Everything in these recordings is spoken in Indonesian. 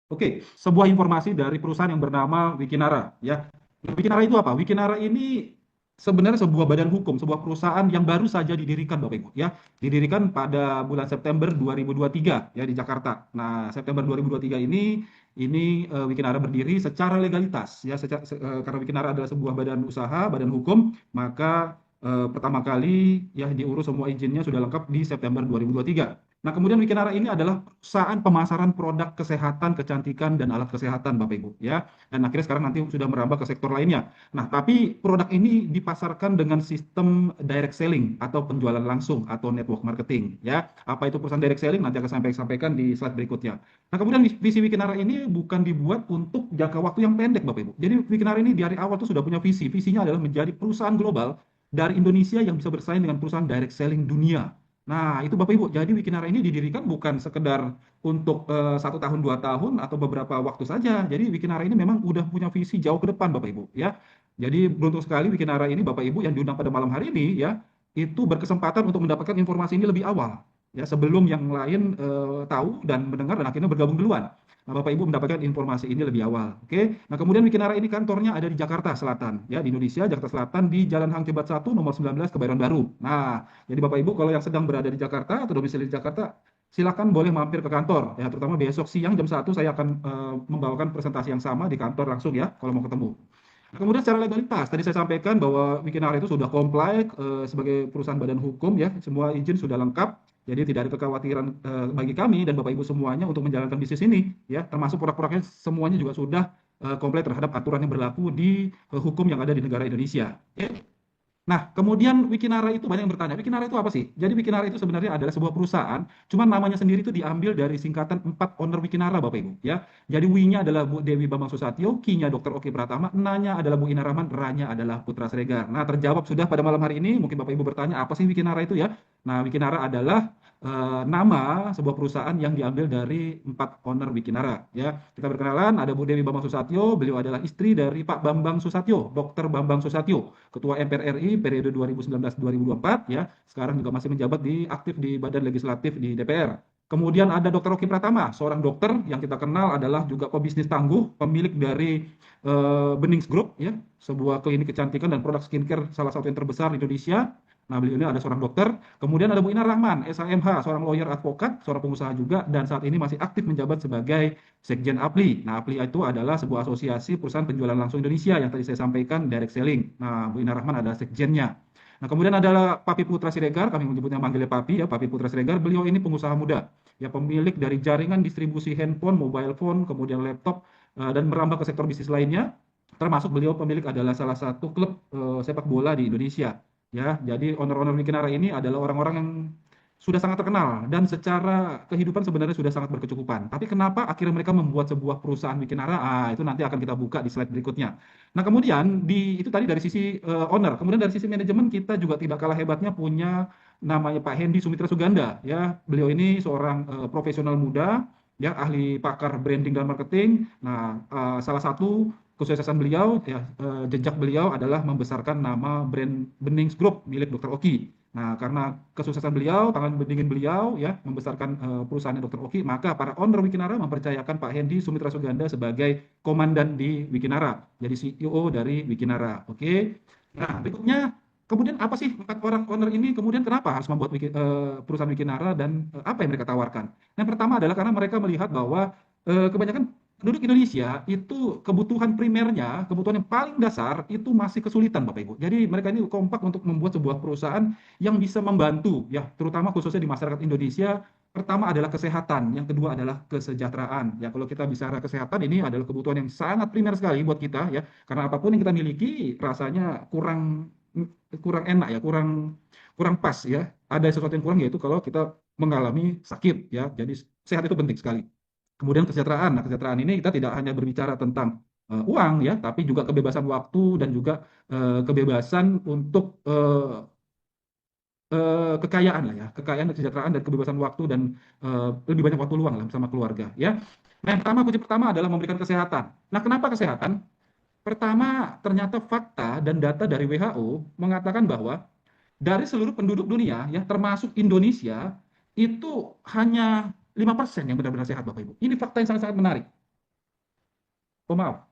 Oke, sebuah informasi dari perusahaan yang bernama Wikinara, ya. Wikinara itu apa? Wikinara ini sebenarnya sebuah badan hukum, sebuah perusahaan yang baru saja didirikan, Bapak Ibu, ya. Didirikan pada bulan September 2023, ya, di Jakarta. Nah, September 2023 ini Wikinara berdiri secara legalitas, ya, karena Wikinara adalah sebuah badan usaha, badan hukum, maka pertama kali ya diurus semua izinnya sudah lengkap di September 2023. Nah, kemudian Wikinara ini adalah perusahaan pemasaran produk kesehatan, kecantikan, dan alat kesehatan, Bapak Ibu, ya. Dan akhirnya sekarang nanti sudah merambah ke sektor lainnya. Nah, tapi produk ini dipasarkan dengan sistem direct selling atau penjualan langsung atau network marketing, ya. Apa itu perusahaan direct selling? Nanti akan saya sampaikan di slide berikutnya. Nah, kemudian visi Wikinara ini bukan dibuat untuk jangka waktu yang pendek, Bapak Ibu. Jadi Wikinara ini dari awal tuh sudah punya visi. Visinya adalah menjadi perusahaan global dari Indonesia yang bisa bersaing dengan perusahaan direct selling dunia. Nah, itu Bapak Ibu. Jadi Wikinara ini didirikan bukan sekedar untuk 1 tahun, 2 tahun, atau beberapa waktu saja. Jadi Wikinara ini memang udah punya visi jauh ke depan, Bapak Ibu. Ya, jadi beruntung sekali Wikinara ini, Bapak Ibu yang diundang pada malam hari ini, ya, itu berkesempatan untuk mendapatkan informasi ini lebih awal. Ya, sebelum yang lain tahu dan mendengar dan akhirnya bergabung duluan. Nah, Bapak Ibu mendapatkan informasi ini lebih awal. Oke. Nah, kemudian Wikinara ini kantornya ada di Jakarta Selatan, ya, di Indonesia, Jakarta Selatan, di Jalan Hang Jebat 1 nomor 19 Kebayoran Baru. Nah, jadi Bapak Ibu kalau yang sedang berada di Jakarta atau domisili di Jakarta, silakan boleh mampir ke kantor, ya, terutama besok siang jam 1 saya akan membawakan presentasi yang sama di kantor langsung, ya, kalau mau ketemu. Nah, kemudian secara legalitas, tadi saya sampaikan bahwa Wikinara itu sudah comply sebagai perusahaan badan hukum, ya, semua izin sudah lengkap, jadi tidak ada kekhawatiran bagi kami dan Bapak Ibu semuanya untuk menjalankan bisnis ini, ya, termasuk produk-produknya semuanya juga sudah comply terhadap aturan yang berlaku di hukum yang ada di negara Indonesia. Ya. Nah, kemudian Wikinara itu banyak yang bertanya, Wikinara itu apa sih? Jadi Wikinara itu sebenarnya adalah sebuah perusahaan, cuman namanya sendiri itu diambil dari singkatan 4 owner Wikinara, Bapak Ibu, ya. Jadi W-nya adalah Bu Dewi Bambang Susatyo, Q-nya Dr. Oki Pratama, N-nya adalah Bu Ina Rahman, R-nya adalah Putra Sregar. Nah, terjawab sudah pada malam hari ini. Mungkin Bapak Ibu bertanya, apa sih Wikinara itu, ya? Nah, Wikinara adalah nama sebuah perusahaan yang diambil dari 4 owner Wikinara, ya. Kita berkenalan, ada Bu Dewi Bambang Susatyo, beliau adalah istri dari Pak Bambang Susatyo, Dr. Bambang Susatyo, Ketua MPR RI periode 2019-2024, ya. Sekarang juga masih menjabat aktif di Badan Legislatif di DPR. Kemudian ada Dr. Oki Pratama, seorang dokter yang kita kenal adalah juga pebisnis tangguh, pemilik dari Benings Group, ya, sebuah klinik kecantikan dan produk skincare salah satu yang terbesar di Indonesia. Nah, beliau ini ada seorang dokter. Kemudian ada Bu Ina Rahman, SHMH, seorang lawyer advokat, seorang pengusaha juga, dan saat ini masih aktif menjabat sebagai Sekjen APLI. Nah, APLI itu adalah sebuah asosiasi perusahaan penjualan langsung Indonesia yang tadi saya sampaikan, direct selling. Nah, Bu Ina Rahman adalah sekjennya. Nah, kemudian adalah Papi Putra Siregar, kami menyebutnya manggilnya Papi, ya, Papi Putra Siregar. Beliau ini pengusaha muda, ya, pemilik dari jaringan distribusi handphone, mobile phone, kemudian laptop, dan merambah ke sektor bisnis lainnya. Termasuk beliau pemilik adalah salah satu klub sepak bola di Indonesia. Ya, jadi owner-owner Wikinara ini adalah orang-orang yang sudah sangat terkenal dan secara kehidupan sebenarnya sudah sangat berkecukupan. Tapi kenapa akhirnya mereka membuat sebuah perusahaan Wikinara? Itu nanti akan kita buka di slide berikutnya. Nah, kemudian itu tadi dari sisi owner. Kemudian dari sisi manajemen kita juga tidak kalah hebatnya punya namanya Pak Hendy Sumitra Suganda. Ya, beliau ini seorang profesional muda, ya, ahli pakar branding dan marketing. Nah, salah satu kesuksesan beliau, ya, jejak beliau adalah membesarkan nama brand Benings Group milik Dr. Oki. Nah, karena kesuksesan beliau, tangan berdingin beliau, ya, membesarkan perusahaan Dr. Oki, maka para owner Wikinara mempercayakan Pak Hendy Sumitra Suganda sebagai komandan di Wikinara, jadi CEO dari Wikinara. Oke. Nah, berikutnya, kemudian apa sih 4 orang owner ini? Kemudian kenapa harus membuat perusahaan Wikinara dan apa yang mereka tawarkan? Yang pertama adalah karena mereka melihat bahwa kebanyakan penduduk Indonesia itu kebutuhan primernya, kebutuhan yang paling dasar itu masih kesulitan, Bapak Ibu. Jadi mereka ini kompak untuk membuat sebuah perusahaan yang bisa membantu, ya, terutama khususnya di masyarakat Indonesia. Pertama adalah kesehatan, yang kedua adalah kesejahteraan. Ya, kalau kita bicara kesehatan ini adalah kebutuhan yang sangat primer sekali buat kita, ya. Karena apapun yang kita miliki rasanya kurang kurang enak, ya, kurang kurang pas, ya. Ada sesuatu yang kurang yaitu kalau kita mengalami sakit, ya. Jadi sehat itu penting sekali. Kemudian kesejahteraan. Nah, kesejahteraan ini kita tidak hanya berbicara tentang uang, ya, tapi juga kebebasan waktu dan juga kebebasan untuk kekayaan lah, ya, kekayaan, kesejahteraan dan kebebasan waktu dan lebih banyak waktu luang lah bersama keluarga, ya. Nah, yang pertama, kunci pertama adalah memberikan kesehatan. Nah, kenapa kesehatan? Pertama, ternyata fakta dan data dari WHO mengatakan bahwa dari seluruh penduduk dunia, ya, termasuk Indonesia, itu hanya 5% yang benar-benar sehat, Bapak Ibu. Ini fakta yang sangat-sangat menarik. Oh maaf,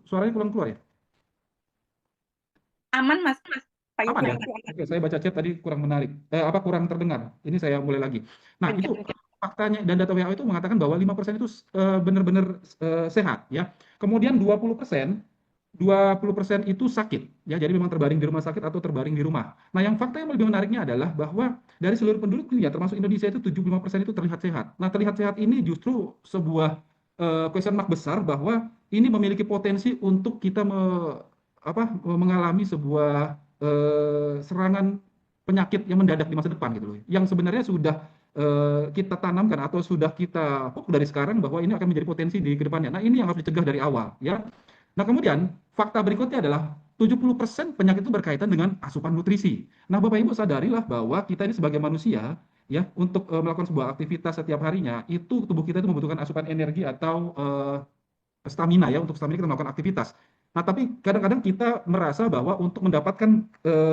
suaranya kurang keluar ya? Aman, Mas. Pak Aman Yuda. ya? Oke, saya baca chat tadi kurang menarik. Apa kurang terdengar? Ini saya mulai lagi. Nah, itu faktanya dan data WHO itu mengatakan bahwa 5% itu benar-benar sehat ya. Kemudian 20% itu sakit ya. Jadi memang terbaring di rumah sakit atau terbaring di rumah. Nah, yang fakta yang lebih menariknya adalah bahwa dari seluruh penduduk dunia termasuk Indonesia itu 75% itu terlihat sehat. Nah, terlihat sehat ini justru sebuah question mark besar bahwa ini memiliki potensi untuk kita mengalami sebuah serangan penyakit yang mendadak di masa depan gitu loh. Yang sebenarnya sudah kita tanamkan atau sudah kita pupuk dari sekarang bahwa ini akan menjadi potensi di kedepannya. Nah, ini yang harus dicegah dari awal ya. Nah, kemudian fakta berikutnya adalah 70% penyakit itu berkaitan dengan asupan nutrisi. Nah, Bapak Ibu sadarilah bahwa kita ini sebagai manusia ya untuk melakukan sebuah aktivitas setiap harinya itu tubuh kita itu membutuhkan asupan energi atau stamina ya, untuk stamina kita melakukan aktivitas. Nah, tapi kadang-kadang kita merasa bahwa untuk mendapatkan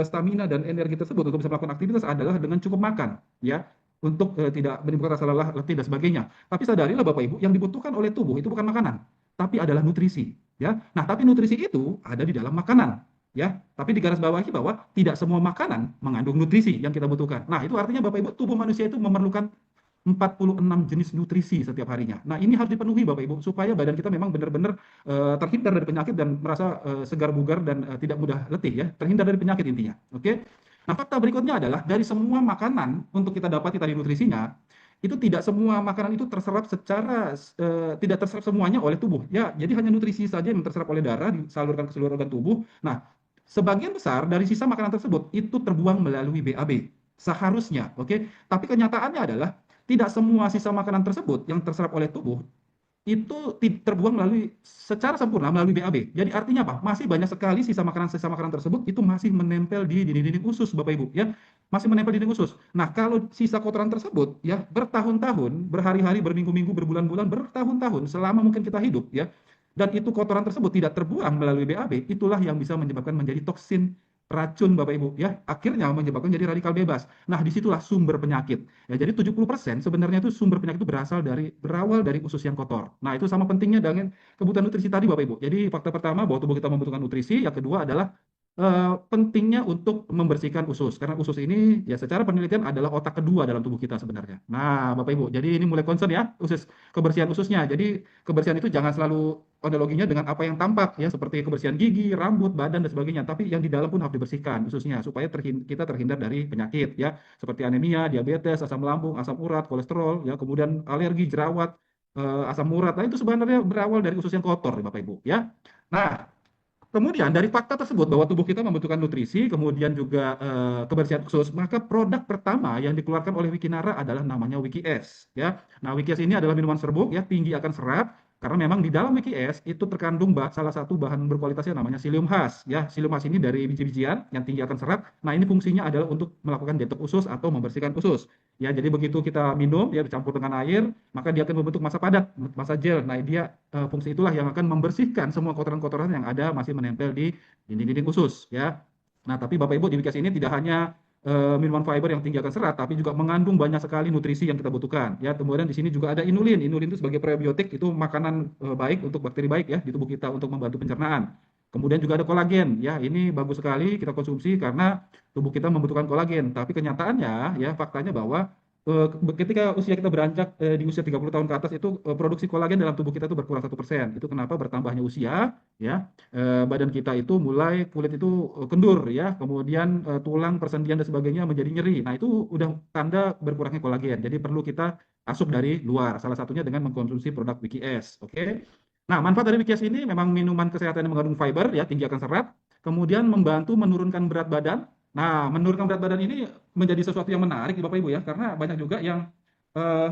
stamina dan energi tersebut untuk bisa melakukan aktivitas adalah dengan cukup makan, ya, untuk tidak menimbulkan rasa lelah, letih dan sebagainya. Tapi sadarilah Bapak Ibu, yang dibutuhkan oleh tubuh itu bukan makanan, tapi adalah nutrisi, ya. Nah, tapi nutrisi itu ada di dalam makanan, ya. Tapi digarisbawahi bahwa tidak semua makanan mengandung nutrisi yang kita butuhkan. Nah, itu artinya Bapak Ibu, tubuh manusia itu memerlukan 46 jenis nutrisi setiap harinya. Nah, ini harus dipenuhi Bapak Ibu supaya badan kita memang benar-benar terhindar dari penyakit dan merasa segar bugar dan tidak mudah letih ya, terhindar dari penyakit intinya. Oke. Nah, fakta berikutnya adalah dari semua makanan untuk kita dapati tadi nutrisinya, itu tidak semua makanan itu terserap secara tidak terserap semuanya oleh tubuh. Ya, jadi hanya nutrisi saja yang terserap oleh darah disalurkan ke seluruh organ tubuh. Nah, sebagian besar dari sisa makanan tersebut itu terbuang melalui BAB seharusnya, oke. Tapi kenyataannya adalah tidak semua sisa makanan tersebut yang terserap oleh tubuh itu terbuang secara sempurna melalui BAB. Jadi artinya apa? Masih banyak sekali sisa makanan tersebut itu masih menempel di dinding-dinding usus Bapak Ibu ya. Masih menempel di dinding usus. Nah, kalau sisa kotoran tersebut ya bertahun-tahun, berhari-hari, berminggu-minggu, berbulan-bulan, bertahun-tahun selama mungkin kita hidup ya. Dan itu kotoran tersebut tidak terbuang melalui BAB, itulah yang bisa menyebabkan menjadi toksin racun Bapak Ibu ya, akhirnya menyebabkan jadi radikal bebas. Nah, disitulah sumber penyakit. Ya, jadi 70% sebenarnya itu sumber penyakit itu berawal dari usus yang kotor. Nah, itu sama pentingnya dengan kebutuhan nutrisi tadi Bapak Ibu. Jadi fakta pertama bahwa tubuh kita membutuhkan nutrisi, yang kedua adalah pentingnya untuk membersihkan usus karena usus ini ya secara penelitian adalah otak kedua dalam tubuh kita sebenarnya. Nah, Bapak Ibu, jadi ini mulai concern ya kebersihan ususnya. Jadi kebersihan itu jangan selalu analoginya dengan apa yang tampak ya seperti kebersihan gigi, rambut, badan dan sebagainya, tapi yang di dalam pun harus dibersihkan ususnya supaya kita terhindar dari penyakit ya seperti anemia, diabetes, asam lambung, asam urat, kolesterol ya, kemudian alergi, jerawat, asam urat. Nah, itu sebenarnya berawal dari usus yang kotor Bapak Ibu ya. Nah, kemudian dari fakta tersebut bahwa tubuh kita membutuhkan nutrisi, kemudian juga kebersihan khusus, maka produk pertama yang dikeluarkan oleh Wikinara adalah namanya WikiS. Ya, nah WikiS ini adalah minuman serbuk ya tinggi akan serat karena memang di dalam WikiS itu terkandung salah satu bahan berkualitasnya namanya psyllium husk. Ya, psyllium husk ini dari biji-bijian yang tinggi akan serat. Nah, ini fungsinya adalah untuk melakukan detox usus atau membersihkan usus. Ya, jadi begitu kita minum ya dicampur dengan air, maka dia akan membentuk massa padat, massa gel. Nah, dia fungsi itulah yang akan membersihkan semua kotoran-kotoran yang ada masih menempel di dinding-dinding usus ya. Nah, tapi Bapak Ibu di Wikias ini tidak hanya minuman fiber yang tinggi akan serat, tapi juga mengandung banyak sekali nutrisi yang kita butuhkan. Ya, kemudian di sini juga ada inulin. Inulin itu sebagai probiotik, itu makanan baik untuk bakteri baik ya di tubuh kita untuk membantu pencernaan. Kemudian juga ada kolagen, ya ini bagus sekali kita konsumsi karena tubuh kita membutuhkan kolagen. Tapi kenyataannya, ya faktanya bahwa ketika usia kita beranjak di usia 30 tahun ke atas itu produksi kolagen dalam tubuh kita itu berkurang 1%. Itu kenapa bertambahnya usia, ya badan kita itu mulai kulit itu kendur, ya kemudian tulang, persendian dan sebagainya menjadi nyeri. Nah itu udah tanda berkurangnya kolagen. Jadi perlu kita asup dari luar. Salah satunya dengan mengkonsumsi produk WikiS. Oke. Nah manfaat dari WikiS ini memang minuman kesehatan yang mengandung fiber, ya tinggi akan serat, kemudian membantu menurunkan berat badan. Nah, menurunkan berat badan ini menjadi sesuatu yang menarik Bapak Ibu ya, karena banyak juga eh,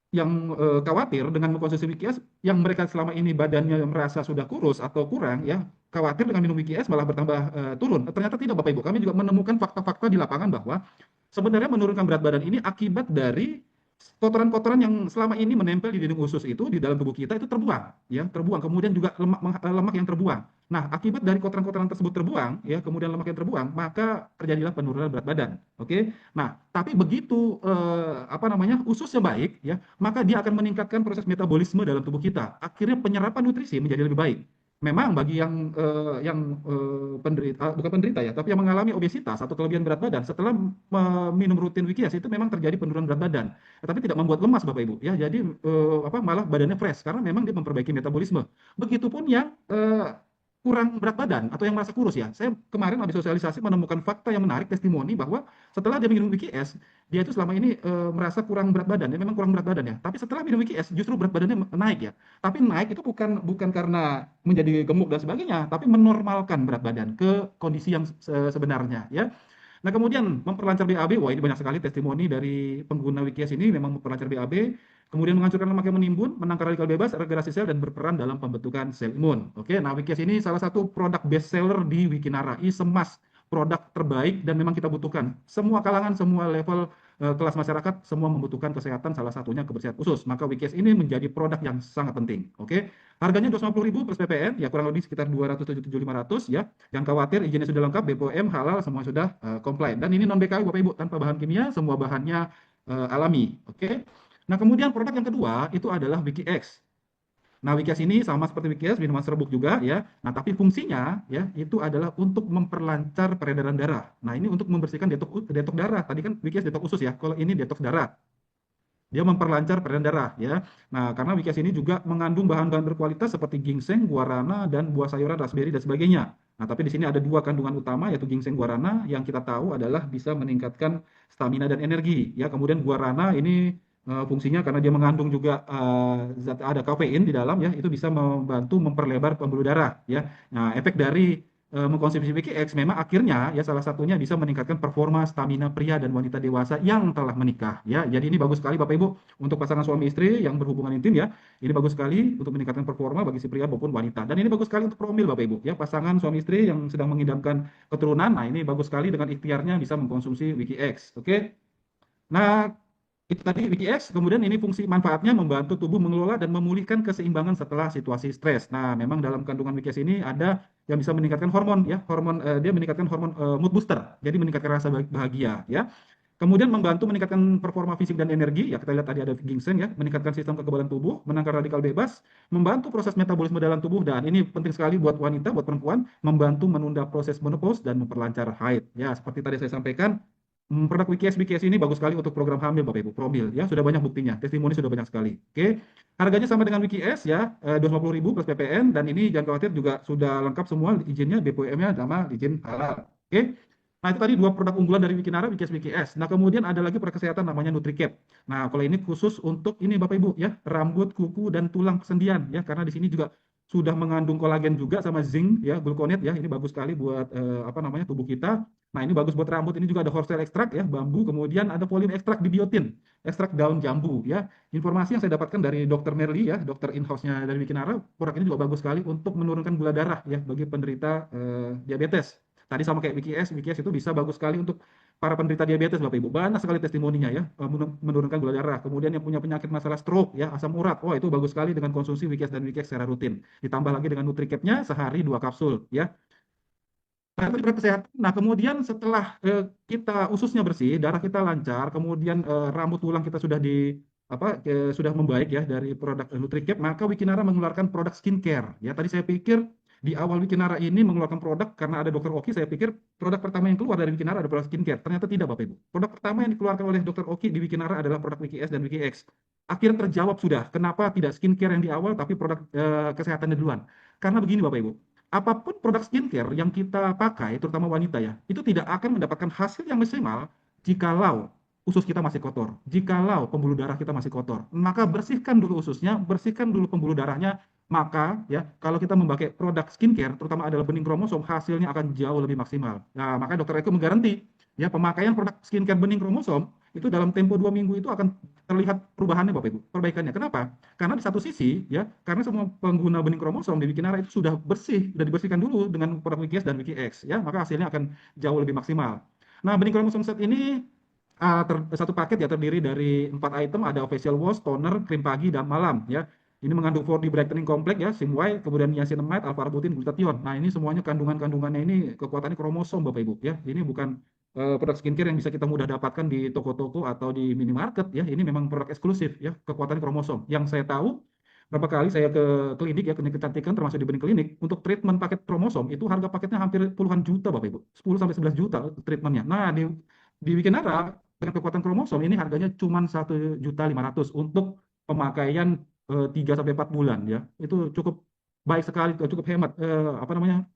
yang khawatir dengan mengkonsumsi WikiS, yang mereka selama ini badannya merasa sudah kurus atau kurang ya, khawatir dengan minum WikiS malah bertambah turun. Ternyata tidak Bapak Ibu. Kami juga menemukan fakta-fakta di lapangan bahwa sebenarnya menurunkan berat badan ini akibat dari kotoran-kotoran yang selama ini menempel di dinding usus itu di dalam tubuh kita itu terbuang, ya, terbuang. Kemudian juga lemak yang terbuang. Nah, akibat dari kotoran-kotoran tersebut terbuang, ya, kemudian lemak yang terbuang, maka terjadilah penurunan berat badan. Oke. Nah, tapi begitu apa namanya ususnya baik, ya, maka dia akan meningkatkan proses metabolisme dalam tubuh kita. Akhirnya penyerapan nutrisi menjadi lebih baik. Memang bagi yang penderita, bukan penderita ya, tapi yang mengalami obesitas atau kelebihan berat badan setelah minum rutin Wikias itu memang terjadi penurunan berat badan. Tetapi tidak membuat lemas Bapak Ibu, ya. Jadi apa malah badannya fresh karena memang dia memperbaiki metabolisme. Begitupun yang kurang berat badan atau yang merasa kurus ya. Saya kemarin habis sosialisasi menemukan fakta yang menarik testimoni bahwa setelah dia minum WKS, dia itu selama ini merasa kurang berat badan, ya memang kurang berat badan ya. Tapi setelah minum WKS justru berat badannya naik ya. Tapi naik itu bukan karena menjadi gemuk dan sebagainya, tapi menormalkan berat badan ke kondisi yang sebenarnya ya. Nah, kemudian memperlancar BAB, wah ini banyak sekali testimoni dari pengguna WKS ini memang memperlancar BAB, kemudian menghancurkan lemak yang menimbun, menangkal radikal bebas, regenerasi sel, dan berperan dalam pembentukan sel imun. Oke, nah WKS ini salah satu produk best seller di Wikinara, semas produk terbaik dan memang kita butuhkan. Semua kalangan, semua level kelas masyarakat, semua membutuhkan kesehatan, salah satunya kebersihan usus. Maka WKS ini menjadi produk yang sangat penting. Oke, harganya 250.000 plus PPN, ya kurang lebih sekitar 277.500 ya. Yang khawatir izinnya sudah lengkap, BPOM, halal, semua sudah compliant. Dan ini non BKW Bapak Ibu, tanpa bahan kimia, semua bahannya alami. Oke. Nah, kemudian produk yang kedua itu adalah WikiX. Nah, WikiX ini sama seperti WikiX, minuman serbuk juga ya. Nah, tapi fungsinya ya itu adalah untuk memperlancar peredaran darah. Nah, ini untuk membersihkan detok darah. Tadi kan WikiX detok usus ya. Kalau ini detok darah. Dia memperlancar peredaran darah ya. Nah, karena Wikias ini juga mengandung bahan-bahan berkualitas seperti ginseng, guarana, dan buah sayuran, raspberry dan sebagainya. Nah, tapi di sini ada dua kandungan utama yaitu ginseng guarana yang kita tahu adalah bisa meningkatkan stamina dan energi ya. Kemudian guarana ini fungsinya karena dia mengandung juga zat ada kafein di dalam ya, itu bisa membantu memperlebar pembuluh darah ya. Nah, efek dari mengkonsumsi WKX memang akhirnya ya salah satunya bisa meningkatkan performa stamina pria dan wanita dewasa yang telah menikah ya. Jadi ini bagus sekali Bapak Ibu untuk pasangan suami istri yang berhubungan intim ya. Ini bagus sekali untuk meningkatkan performa bagi si pria maupun wanita. Dan ini bagus sekali untuk promil Bapak Ibu ya, pasangan suami istri yang sedang mengidamkan keturunan. Nah, ini bagus sekali dengan ikhtiarnya bisa mengkonsumsi WKX. Oke. Nah, itu tadi WikiX, kemudian ini fungsi manfaatnya membantu tubuh mengelola dan memulihkan keseimbangan setelah situasi stres. Nah, memang dalam kandungan WikiX ini ada yang bisa meningkatkan hormon ya, dia meningkatkan hormon mood booster, jadi meningkatkan rasa bahagia ya. Kemudian membantu meningkatkan performa fisik dan energi, ya kita lihat tadi ada ginseng ya, meningkatkan sistem kekebalan tubuh, menangkal radikal bebas, membantu proses metabolisme dalam tubuh, dan ini penting sekali buat wanita, buat perempuan, membantu menunda proses menopause dan memperlancar haid. Ya, seperti tadi saya sampaikan, produk WKS ini bagus sekali untuk program hamil Bapak Ibu, promil ya, sudah banyak buktinya, testimoni sudah banyak sekali. Oke, harganya sama dengan WKS ya, 250.000 plus PPN, dan ini jangan khawatir juga sudah lengkap semua izinnya, BPOM-nya sama izin halal. Oke. Nah, itu tadi dua produk unggulan dari Wikinara, WKS. Nah, kemudian ada lagi produk kesehatan namanya NutriCap. Nah, kalau ini khusus untuk ini Bapak Ibu ya, rambut, kuku, dan tulang persendian ya, karena di sini juga sudah mengandung kolagen juga sama zinc ya, gluconate ya. Ini bagus sekali buat apa namanya tubuh kita. Nah, ini bagus buat rambut. Ini juga ada horsetail ekstrak ya, bambu. Kemudian ada polium ekstrak dibiotin, ekstrak daun jambu ya. Informasi yang saya dapatkan dari Dr. Merli ya, dokter in-house-nya dari Wikinara, produk ini juga bagus sekali untuk menurunkan gula darah ya bagi penderita diabetes. Tadi sama kayak WKS itu bisa bagus sekali untuk para penderita diabetes Bapak Ibu. Banyak sekali testimoninya ya, menurunkan gula darah. Kemudian yang punya penyakit masalah stroke ya, asam urat. Wah, itu bagus sekali dengan konsumsi WKS dan WKS secara rutin. Ditambah lagi dengan NutriCap-nya sehari 2 kapsul ya. Nah, itu juga kesehatan. Nah, kemudian setelah kita ususnya bersih, darah kita lancar, kemudian rambut tulang kita sudah sudah membaik ya dari produk NutriCap, maka Wikinara mengeluarkan produk skincare. Ya, tadi saya pikir di awal Wikinara ini mengeluarkan produk karena ada Dokter Oki, saya pikir produk pertama yang keluar dari Wikinara adalah produk skincare. Ternyata tidak, Bapak Ibu. Produk pertama yang dikeluarkan oleh Dokter Oki di Wikinara adalah produk WKS dan WKX. Akhirnya terjawab sudah, kenapa tidak skincare yang di awal tapi produk kesehatannya duluan. Karena begini Bapak Ibu, apapun produk skincare yang kita pakai, terutama wanita ya, itu tidak akan mendapatkan hasil yang maksimal jikalau usus kita masih kotor, jikalau pembuluh darah kita masih kotor. Maka bersihkan dulu ususnya, bersihkan dulu pembuluh darahnya, maka ya kalau kita memakai produk skincare, terutama adalah bening kromosom, hasilnya akan jauh lebih maksimal. Nah, maka dokter Eko menggaranti ya pemakaian produk skincare bening kromosom itu dalam tempo 2 minggu itu akan terlihat perubahannya Bapak Ibu, perbaikannya. Kenapa? Karena di satu sisi ya, karena semua pengguna bening kromosom di Wikinara itu sudah bersih, sudah dibersihkan dulu dengan produk WKS dan WKX ya, maka hasilnya akan jauh lebih maksimal. Nah, bening kromosom set ini satu paket ya terdiri dari 4 item, ada facial wash, toner, krim pagi dan malam ya. Ini mengandung 4D brightening complex ya, zinc white, kemudian niacinamide, alpha-arbutin, glutathione. Nah, ini semuanya kandungannya ini kekuatannya kromosom Bapak Ibu ya. Ini bukan produk skincare yang bisa kita mudah dapatkan di toko-toko atau di minimarket ya. Ini memang produk eksklusif ya, kekuatan kromosom. Yang saya tahu berapa kali saya ke klinik ya, klinik kecantikan termasuk di benih klinik, untuk treatment paket kromosom itu harga paketnya hampir puluhan juta Bapak Ibu. 10 sampai 11 juta treatmentnya. Nah, di Wikinara dengan kekuatan kromosom ini harganya cuma 1.500.000 untuk pemakaian 3 sampai 4 bulan ya. Itu cukup baik sekali, cukup hemat apa namanya?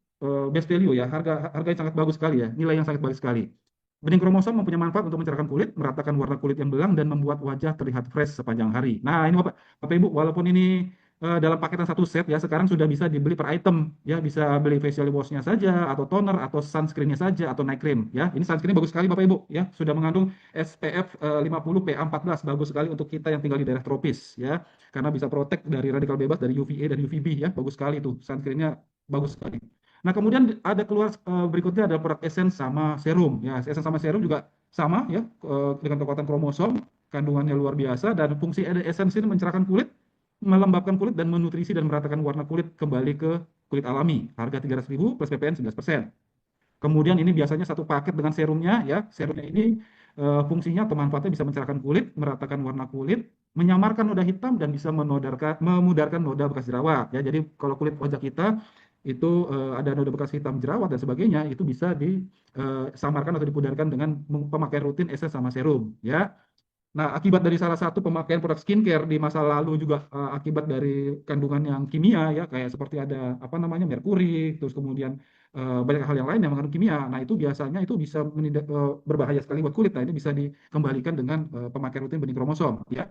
Best value ya. Harga yang sangat bagus sekali ya. Nilai yang sangat baik sekali. Bening kromosom mempunyai manfaat untuk mencerahkan kulit, meratakan warna kulit yang belang, dan membuat wajah terlihat fresh sepanjang hari. Nah, ini Bapak Ibu, walaupun ini dalam paketan satu set ya, sekarang sudah bisa dibeli per item ya, bisa beli facial wash-nya saja, atau toner, atau sunscreen-nya saja, atau night cream ya. Ini sunscreen bagus sekali Bapak Ibu ya, sudah mengandung SPF 50 PA14, bagus sekali untuk kita yang tinggal di daerah tropis ya, karena bisa protect dari radikal bebas dari UVA dan UVB ya, bagus sekali tuh sunscreen-nya, bagus sekali. Nah, kemudian ada keluar berikutnya ada produk essence sama serum. Ya, essence sama serum juga sama ya, dengan kekuatan kromosom, kandungannya luar biasa, dan fungsi essence ini mencerahkan kulit, melembabkan kulit, dan menutrisi dan meratakan warna kulit kembali ke kulit alami. Harga 300.000 plus PPN 11%. Kemudian ini biasanya satu paket dengan serumnya ya. Serumnya ini fungsinya atau manfaatnya bisa mencerahkan kulit, meratakan warna kulit, menyamarkan noda hitam, dan bisa memudarkan noda bekas jerawat ya. Jadi kalau kulit wajah kita itu ada noda bekas hitam, jerawat dan sebagainya, itu bisa disamarkan atau dipudarkan dengan pemakaian rutin essence sama serum ya. Nah, akibat dari salah satu pemakaian produk skincare di masa lalu juga akibat dari kandungan yang kimia ya, kayak seperti ada apa namanya merkuri, terus kemudian banyak hal yang lain yang mengandung kimia. Nah, itu biasanya itu bisa berbahaya sekali buat kulit. Nah, ini bisa dikembalikan dengan pemakaian rutin benih kromosom ya.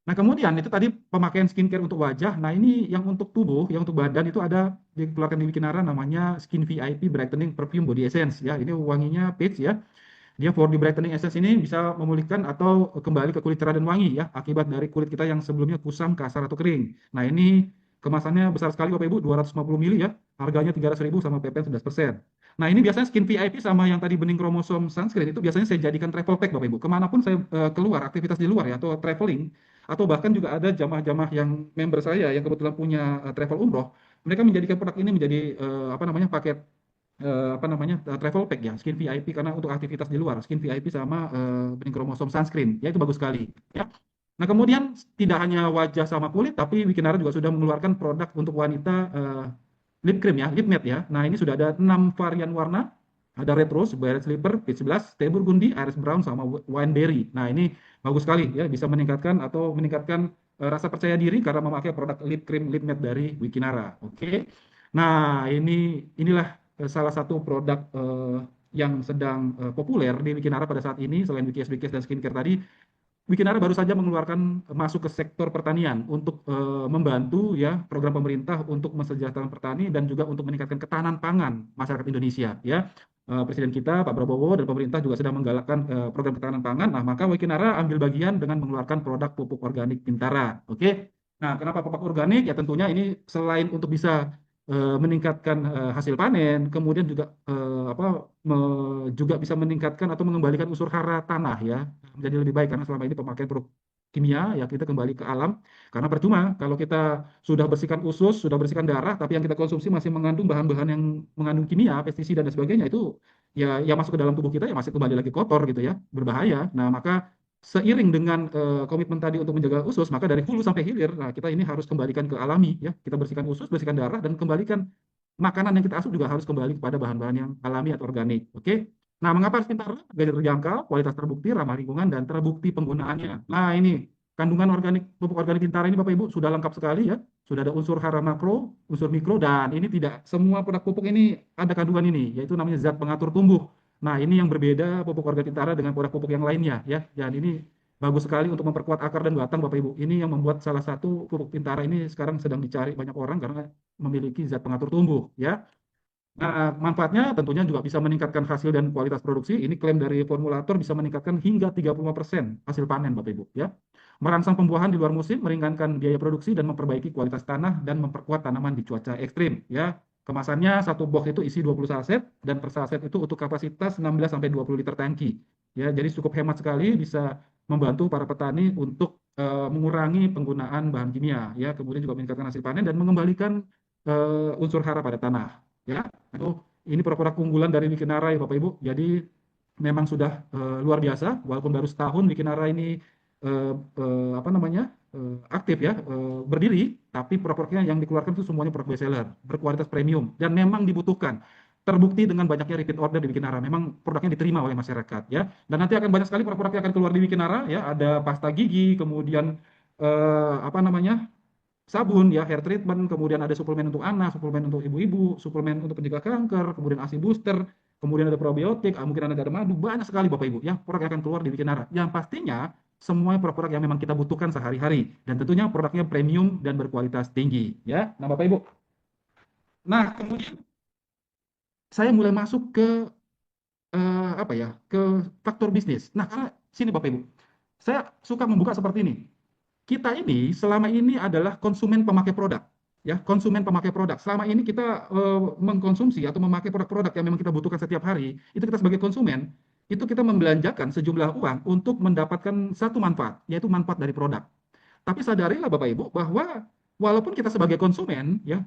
Nah, kemudian itu tadi pemakaian skincare untuk wajah. Nah, ini yang untuk tubuh, yang untuk badan itu ada dikeluarkan di Wikinara namanya Skin VIP Brightening Perfume Body Essence ya. Ini wanginya peach ya. Dia for the brightening essence ini bisa memulihkan atau kembali ke kulit cerah dan wangi ya, akibat dari kulit kita yang sebelumnya kusam, kasar, atau kering. Nah, ini kemasannya besar sekali Bapak Ibu, 250 ml ya. Harganya 300.000 sama PPN 11%. Nah, ini biasanya skin VIP sama yang tadi bening kromosom sunscreen itu biasanya saya jadikan travel pack Bapak Ibu. Kemanapun saya keluar, aktivitas di luar ya, atau traveling, atau bahkan juga ada jamaah-jamaah yang member saya yang kebetulan punya travel umroh, mereka menjadikan produk ini menjadi apa namanya paket apa namanya travel pack ya, skin VIP, karena untuk aktivitas di luar skin VIP sama bening kromosom sunscreen ya, itu bagus sekali ya. Nah, kemudian tidak hanya wajah sama kulit, tapi Wikinara juga sudah mengeluarkan produk untuk wanita, lip cream ya, lip matte ya. Nah, ini sudah ada 6 varian warna, ada red rose, violet slipper, peach blush, teh burgundy, iris brown, sama wine berry. Nah, ini bagus sekali ya, bisa meningkatkan rasa percaya diri karena memakai produk lip cream lip matte dari Wikinara. Oke. Nah, inilah salah satu produk yang sedang populer di Wikinara pada saat ini, selain WKS dan skincare tadi. Wikinara baru saja mengeluarkan masuk ke sektor pertanian untuk membantu ya program pemerintah untuk mensejahterakan petani dan juga untuk meningkatkan ketahanan pangan masyarakat Indonesia ya. Presiden kita Pak Prabowo dan pemerintah juga sedang menggalakkan program ketahanan pangan. Nah, maka Wikinara ambil bagian dengan mengeluarkan produk pupuk organik Bintara. Oke. Nah, kenapa pupuk organik? Ya tentunya ini selain untuk bisa meningkatkan hasil panen, kemudian juga juga bisa meningkatkan atau mengembalikan unsur hara tanah ya menjadi lebih baik, karena selama ini pemakaian produk kimia ya kita kembali ke alam, karena percuma kalau kita sudah bersihkan usus, sudah bersihkan darah, tapi yang kita konsumsi masih mengandung bahan-bahan yang mengandung kimia, pestisida dan sebagainya, itu ya masuk ke dalam tubuh kita ya masih kembali lagi kotor gitu ya, berbahaya. Nah, maka seiring dengan komitmen tadi untuk menjaga usus, maka dari hulu sampai hilir, nah kita ini harus kembalikan ke alami ya. Kita bersihkan usus, bersihkan darah, dan kembalikan makanan yang kita asup juga harus kembali kepada bahan-bahan yang alami atau organik. Oke. Nah, mengapa harus pintar? Gaji terjangkau, kualitas terbukti, ramah lingkungan, dan terbukti penggunaannya. Nah, ini kandungan organik pupuk organik Bintara ini Bapak Ibu sudah lengkap sekali ya. Sudah ada unsur hara makro, unsur mikro, dan ini tidak semua produk pupuk ini ada kandungan ini, yaitu namanya zat pengatur tumbuh. Nah, ini yang berbeda pupuk organik Bintara dengan produk pupuk yang lainnya ya. Dan ini bagus sekali untuk memperkuat akar dan batang Bapak Ibu. Ini yang membuat salah satu pupuk Bintara ini sekarang sedang dicari banyak orang karena memiliki zat pengatur tumbuh ya. Nah, manfaatnya tentunya juga bisa meningkatkan hasil dan kualitas produksi. Ini klaim dari formulator bisa meningkatkan hingga 35% hasil panen Bapak Ibu ya. Merangsang pembuahan di luar musim, meringankan biaya produksi, dan memperbaiki kualitas tanah dan memperkuat tanaman di cuaca ekstrim ya. Kemasannya satu box itu isi 20 saset, dan per saset itu untuk kapasitas 16 sampai 20 liter tangki. Ya, jadi cukup hemat sekali, bisa membantu para petani untuk mengurangi penggunaan bahan kimia, ya, kemudian juga meningkatkan hasil panen dan mengembalikan unsur hara pada tanah, ya. Itu ini produk unggulan dari Wikinara ya Bapak Ibu. Jadi memang sudah luar biasa, walaupun baru setahun Wikinara ini apa namanya aktif ya, berdiri, tapi produk-produknya yang dikeluarkan itu semuanya produk best seller, berkualitas premium dan memang dibutuhkan. Terbukti dengan banyaknya repeat order di Wikinara, memang produknya diterima oleh masyarakat ya. Dan nanti akan banyak sekali produk-produk yang akan keluar di Wikinara ya, ada pasta gigi, kemudian apa namanya sabun ya, hair treatment, kemudian ada suplemen untuk anak, suplemen untuk ibu-ibu, suplemen untuk pencegah kanker, kemudian ASI booster, kemudian ada probiotik, mungkin ada madu, banyak sekali Bapak Ibu ya produk yang akan keluar di Wikinara. Yang pastinya semua produk yang memang kita butuhkan sehari-hari dan tentunya produknya premium dan berkualitas tinggi ya. Nah, Bapak Ibu. Nah, kemudian saya mulai masuk ke apa ya, ke faktor bisnis. Nah, karena sini Bapak Ibu, saya suka membuka seperti ini. Kita ini selama ini adalah konsumen pemakai produk, ya, konsumen pemakai produk. Selama ini kita mengkonsumsi atau memakai produk-produk yang memang kita butuhkan setiap hari, itu kita sebagai konsumen, itu kita membelanjakan sejumlah uang untuk mendapatkan satu manfaat, yaitu manfaat dari produk. Tapi sadarilah Bapak Ibu bahwa walaupun kita sebagai konsumen, ya,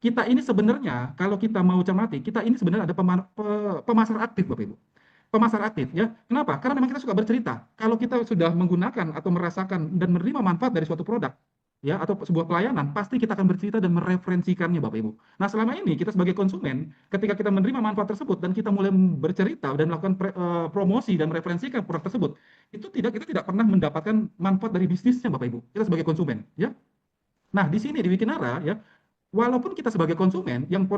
kita ini sebenarnya kalau kita mau cermati, kita ini sebenarnya ada pemasar aktif Bapak Ibu. Pemasar aktif ya. Kenapa? Karena memang kita suka bercerita. Kalau kita sudah menggunakan atau merasakan dan menerima manfaat dari suatu produk ya atau sebuah pelayanan, pasti kita akan bercerita dan mereferensikannya Bapak Ibu. Nah, selama ini kita sebagai konsumen, ketika kita menerima manfaat tersebut dan kita mulai bercerita dan melakukan promosi dan mereferensikan produk tersebut, itu kita tidak pernah mendapatkan manfaat dari bisnisnya Bapak Ibu. Kita sebagai konsumen ya. Nah, di sini di Wikinara ya, walaupun kita sebagai konsumen yang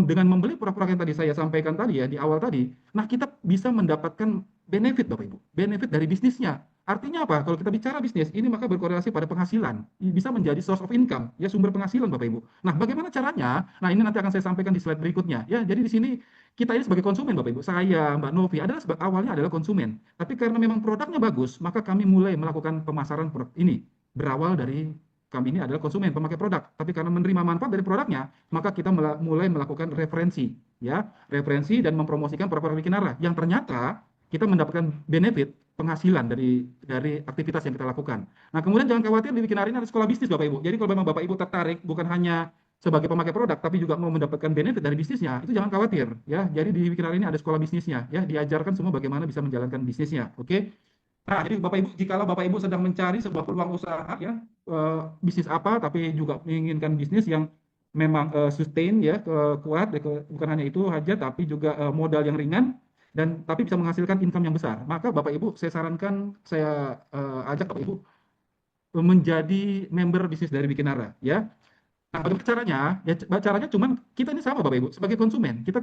dengan membeli produk-produk yang tadi saya sampaikan tadi ya di awal tadi, nah kita bisa mendapatkan benefit Bapak Ibu, benefit dari bisnisnya. Artinya apa? Kalau kita bicara bisnis, ini maka berkorelasi pada penghasilan, bisa menjadi source of income, ya sumber penghasilan Bapak Ibu. Nah, bagaimana caranya? Nah, ini nanti akan saya sampaikan di slide berikutnya. Ya, jadi di sini kita ini sebagai konsumen Bapak Ibu, saya, Mbak Novi, adalah awalnya adalah konsumen. Tapi karena memang produknya bagus, maka kami mulai melakukan pemasaran produk ini. Berawal dari kami ini adalah konsumen pemakai produk, tapi karena menerima manfaat dari produknya, maka kita mulai melakukan referensi, ya, referensi dan mempromosikan produk-produk Wikinara yang ternyata kita mendapatkan benefit penghasilan dari aktivitas yang kita lakukan. Nah, kemudian jangan khawatir di Wikinara ini ada sekolah bisnis Bapak Ibu. Jadi kalau memang Bapak Ibu tertarik bukan hanya sebagai pemakai produk, tapi juga mau mendapatkan benefit dari bisnisnya, itu jangan khawatir, ya. Jadi di Wikinara ini ada sekolah bisnisnya, ya, diajarkan semua bagaimana bisa menjalankan bisnisnya, oke? Nah, jadi Bapak Ibu, jikalau Bapak Ibu sedang mencari sebuah peluang usaha, ya, bisnis apa, tapi juga menginginkan bisnis yang memang sustain, ya, kuat, bukan hanya itu saja, tapi juga modal yang ringan, dan tapi bisa menghasilkan income yang besar. Maka Bapak Ibu, saya sarankan, saya ajak Bapak Ibu menjadi member bisnis dari Bikinara, ya. Nah, bagaimana caranya? Ya, caranya cuman kita ini sama Bapak Ibu, sebagai konsumen. Kita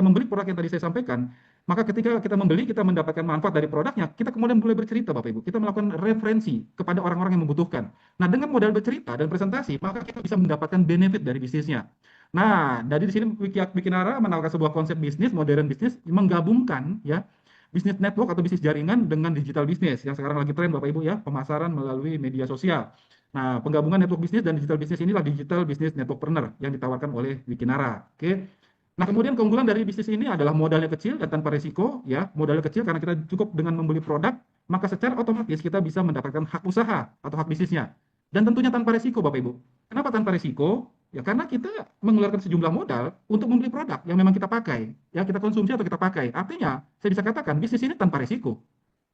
membeli produk yang tadi saya sampaikan, maka ketika kita membeli, kita mendapatkan manfaat dari produknya, kita kemudian mulai bercerita Bapak Ibu. Kita melakukan referensi kepada orang-orang yang membutuhkan. Nah, dengan modal bercerita dan presentasi, maka kita bisa mendapatkan benefit dari bisnisnya. Nah, dari di sini Wikinara menawarkan sebuah konsep bisnis, modern bisnis, menggabungkan ya bisnis network atau bisnis jaringan dengan digital bisnis yang sekarang lagi tren Bapak Ibu ya, pemasaran melalui media sosial. Nah, penggabungan network bisnis dan digital bisnis inilah digital business networkpreneur yang ditawarkan oleh Wikinara. Oke. Nah, kemudian keunggulan dari bisnis ini adalah modalnya kecil dan tanpa risiko, ya. Modalnya kecil karena kita cukup dengan membeli produk, maka secara otomatis kita bisa mendapatkan hak usaha atau hak bisnisnya. Dan tentunya tanpa risiko, Bapak Ibu. Kenapa tanpa risiko? Ya karena kita mengeluarkan sejumlah modal untuk membeli produk yang memang kita pakai, ya kita konsumsi atau kita pakai. Artinya, saya bisa katakan bisnis ini tanpa risiko.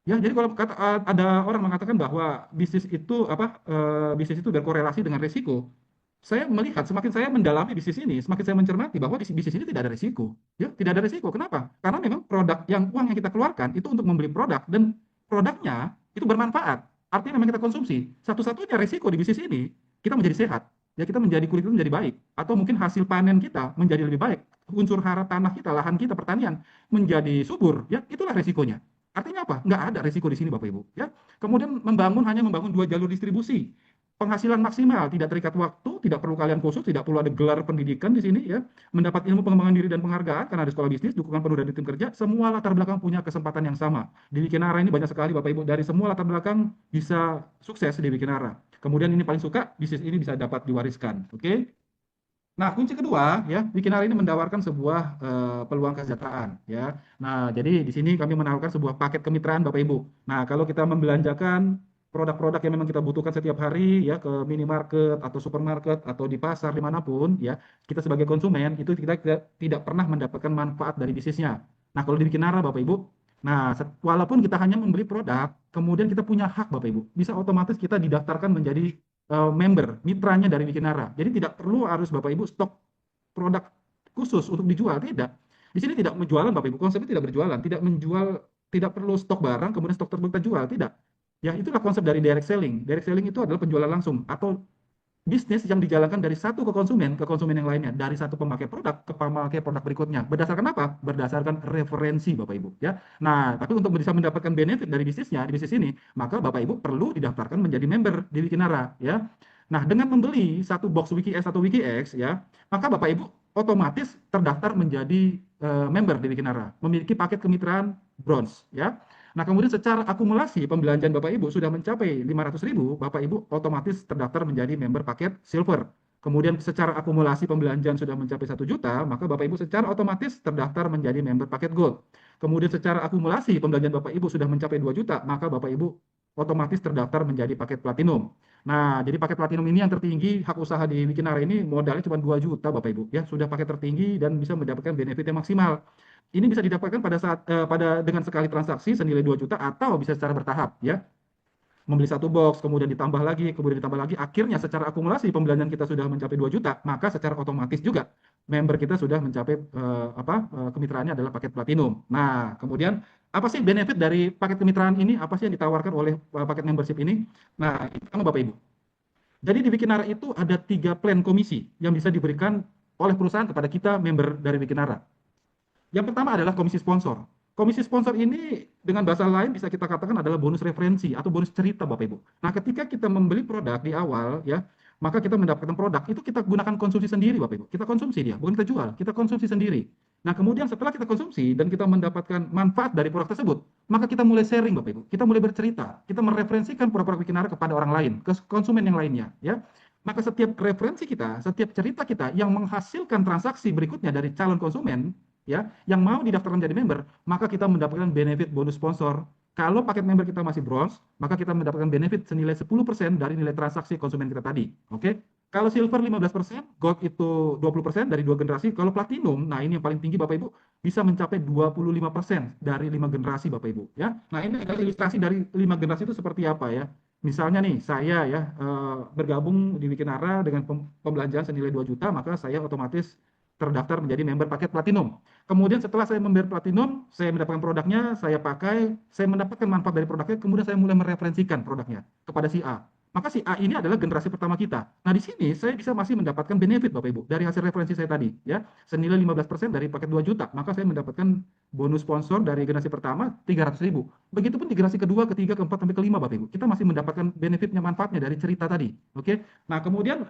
Ya, jadi kalau ada orang mengatakan bahwa bisnis itu berkorelasi dengan risiko, saya melihat semakin saya mendalami bisnis ini, semakin saya mencermati bahwa di bisnis ini tidak ada risiko. Ya, tidak ada risiko. Kenapa? Karena memang uang yang kita keluarkan itu untuk membeli produk dan produknya itu bermanfaat. Artinya memang kita konsumsi. Satu-satunya risiko di bisnis ini kita menjadi sehat. Ya, kita menjadi kulit itu menjadi baik atau mungkin hasil panen kita menjadi lebih baik. Unsur hara tanah kita, lahan kita, pertanian menjadi subur, ya, itulah risikonya. Artinya apa? Nggak ada risiko di sini Bapak Ibu. Ya. Kemudian hanya membangun dua jalur distribusi. Penghasilan maksimal, tidak terikat waktu, tidak perlu kalian khusus, tidak perlu ada gelar pendidikan di sini ya. Mendapat ilmu pengembangan diri dan penghargaan karena ada sekolah bisnis, dukungan penuh dari tim kerja, semua latar belakang punya kesempatan yang sama. Di Wikinara ini banyak sekali Bapak Ibu dari semua latar belakang bisa sukses di Wikinara. Kemudian ini paling suka bisnis ini bisa dapat diwariskan. Oke? Nah, kunci kedua ya, Wikinara ini menawarkan sebuah peluang kesejahteraan ya. Nah, jadi di sini kami menawarkan sebuah paket kemitraan Bapak Ibu. Nah, kalau kita membelanjakan produk-produk yang memang kita butuhkan setiap hari ya ke minimarket atau supermarket atau di pasar dimanapun ya, kita sebagai konsumen itu kita tidak pernah mendapatkan manfaat dari bisnisnya. Nah, kalau di Wikinara Bapak Ibu, nah walaupun kita hanya membeli produk, kemudian kita punya hak Bapak Ibu, bisa otomatis kita didaftarkan menjadi member, mitranya dari Wikinara. Jadi tidak perlu harus Bapak Ibu stok produk khusus untuk dijual, tidak. Di sini tidak menjualan Bapak Ibu, konsepnya tidak berjualan, tidak menjual, tidak perlu stok barang, kemudian stok tersebut kita jual, tidak. Ya, itulah konsep dari direct selling. Direct selling itu adalah penjualan langsung atau bisnis yang dijalankan dari satu ke konsumen yang lainnya, dari satu pemakai produk ke pemakai produk berikutnya. Berdasarkan apa? Berdasarkan referensi Bapak Ibu, ya. Nah, tapi untuk bisa mendapatkan benefit dari bisnisnya di bisnis ini, maka Bapak Ibu perlu didaftarkan menjadi member di Wikinara, ya. Nah, dengan membeli satu box WikiS atau WikiX, ya, maka Bapak Ibu otomatis terdaftar menjadi member di Wikinara, memiliki paket kemitraan bronze, ya. Nah, kemudian secara akumulasi pembelanjaan Bapak Ibu sudah mencapai 500.000, Bapak Ibu otomatis terdaftar menjadi member paket silver. Kemudian secara akumulasi pembelanjaan sudah mencapai 1 juta, maka Bapak Ibu secara otomatis terdaftar menjadi member paket gold. Kemudian secara akumulasi pembelanjaan Bapak Ibu sudah mencapai 2 juta, maka Bapak Ibu otomatis terdaftar menjadi paket platinum. Nah, jadi paket platinum ini yang tertinggi hak usaha di Wikinara ini modalnya cuma 2 juta Bapak Ibu, ya, sudah paket tertinggi dan bisa mendapatkan benefit yang maksimal. Ini bisa didapatkan pada saat dengan sekali transaksi senilai 2 juta atau bisa secara bertahap ya. Membeli satu box, kemudian ditambah lagi, akhirnya secara akumulasi pembelanjaan kita sudah mencapai 2 juta, maka secara otomatis juga member kita sudah mencapai kemitraannya adalah paket platinum. Nah, kemudian apa sih benefit dari paket kemitraan ini? Apa sih yang ditawarkan oleh paket membership ini? Nah, itu sama Bapak Ibu. Jadi di Wikinara itu ada 3 plan komisi yang bisa diberikan oleh perusahaan kepada kita member dari Wikinara. Yang pertama adalah komisi sponsor. Komisi sponsor ini dengan bahasa lain bisa kita katakan adalah bonus referensi atau bonus cerita Bapak Ibu. Nah, ketika kita membeli produk di awal ya, maka kita mendapatkan produk itu kita gunakan konsumsi sendiri Bapak Ibu. Kita konsumsi dia, bukan kita jual, kita konsumsi sendiri. Nah, kemudian setelah kita konsumsi dan kita mendapatkan manfaat dari produk tersebut, maka kita mulai sharing Bapak Ibu. Kita mulai bercerita, kita mereferensikan produk Wikinara kepada orang lain, ke konsumen yang lainnya ya. Maka setiap referensi kita, setiap cerita kita yang menghasilkan transaksi berikutnya dari calon konsumen, ya, yang mau didaftarkan menjadi member, maka kita mendapatkan benefit bonus sponsor. Kalau paket member kita masih bronze, maka kita mendapatkan benefit senilai 10% dari nilai transaksi konsumen kita tadi. Oke? Kalau silver 15%, gold itu 20% dari 2 generasi. Kalau platinum, nah ini yang paling tinggi Bapak Ibu, bisa mencapai 25% dari 5 generasi Bapak Ibu. Ya, nah ini adalah ilustrasi dari 5 generasi itu seperti apa ya. Misalnya nih, saya ya bergabung di Wikinara dengan pembelanjaan senilai 2 juta, maka saya otomatis terdaftar menjadi member paket platinum. Kemudian setelah saya member platinum, saya mendapatkan produknya, saya pakai, saya mendapatkan manfaat dari produknya, kemudian saya mulai mereferensikan produknya kepada si A. Maka si A ini adalah generasi pertama kita. Nah, di sini saya bisa masih mendapatkan benefit Bapak Ibu dari hasil referensi saya tadi, ya. Senilai 15% dari paket 2 juta, maka saya mendapatkan bonus sponsor dari generasi pertama 300.000. Begitupun di generasi kedua, ketiga, keempat, sampai kelima Bapak Ibu. Kita masih mendapatkan benefitnya, manfaatnya dari cerita tadi. Oke. Nah, kemudian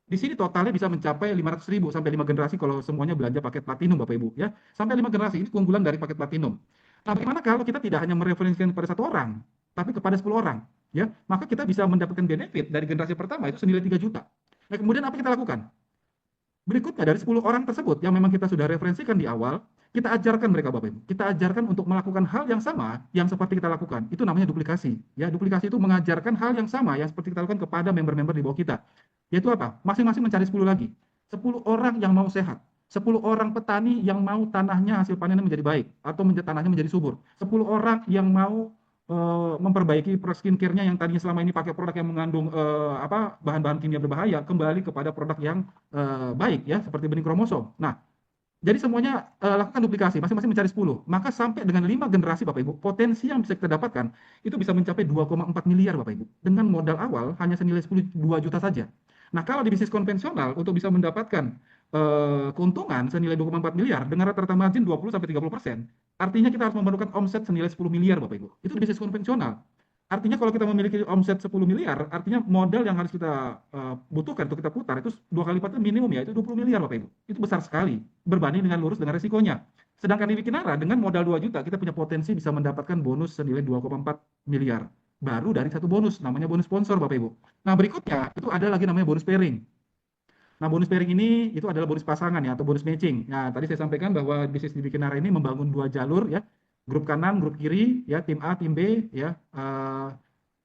di sini totalnya bisa mencapai 500.000 sampai 5 generasi kalau semuanya belanja paket platinum Bapak Ibu ya. Sampai 5 generasi ini keunggulan dari paket platinum. Nah, bagaimana kalau kita tidak hanya mereferensikan kepada 1 orang, tapi kepada 10 orang, ya? Maka kita bisa mendapatkan benefit dari generasi pertama itu senilai 3 juta. Nah, kemudian apa kita lakukan? Berikutnya dari 10 orang tersebut yang memang kita sudah referensikan di awal, kita ajarkan mereka Bapak Ibu. Kita ajarkan untuk melakukan hal yang sama yang seperti kita lakukan. Itu namanya duplikasi. Ya, duplikasi itu mengajarkan hal yang sama yang seperti kita lakukan kepada member-member di bawah kita. Yaitu apa? Masing-masing mencari 10 lagi. 10 orang yang mau sehat. 10 orang petani yang mau tanahnya hasil panennya menjadi baik atau tanahnya menjadi subur. 10 orang yang mau memperbaiki skincare-nya yang tadinya selama ini pakai produk yang mengandung bahan-bahan kimia berbahaya kembali kepada produk yang baik ya seperti benih kromosom. Nah, jadi semuanya lakukan duplikasi, masing-masing mencari 10. Maka sampai dengan 5 generasi Bapak Ibu, potensi yang bisa kita dapatkan itu bisa mencapai 2,4 miliar Bapak Ibu. Dengan modal awal hanya senilai 2 juta saja. Nah, kalau di bisnis konvensional untuk bisa mendapatkan keuntungan senilai 2,4 miliar dengan rata-rata margin 20 sampai 30%, artinya kita harus memerlukan omset senilai 10 miliar Bapak Ibu. Itu di bisnis konvensional. Artinya kalau kita memiliki omset 10 miliar, artinya modal yang harus kita butuhkan untuk kita putar itu 2 kali lipatnya minimum ya, itu 20 miliar Bapak Ibu. Itu besar sekali berbanding dengan lurus dengan resikonya. Sedangkan di Wikinara dengan modal 2 juta kita punya potensi bisa mendapatkan bonus senilai 2,4 miliar. Baru dari satu bonus namanya bonus sponsor Bapak Ibu. Nah, berikutnya itu ada lagi namanya bonus pairing. Nah, bonus pairing ini itu adalah bonus pasangan ya atau bonus matching. Nah, tadi saya sampaikan bahwa bisnis di Bikinara ini membangun dua jalur ya, grup kanan, grup kiri, ya tim A, tim B, ya.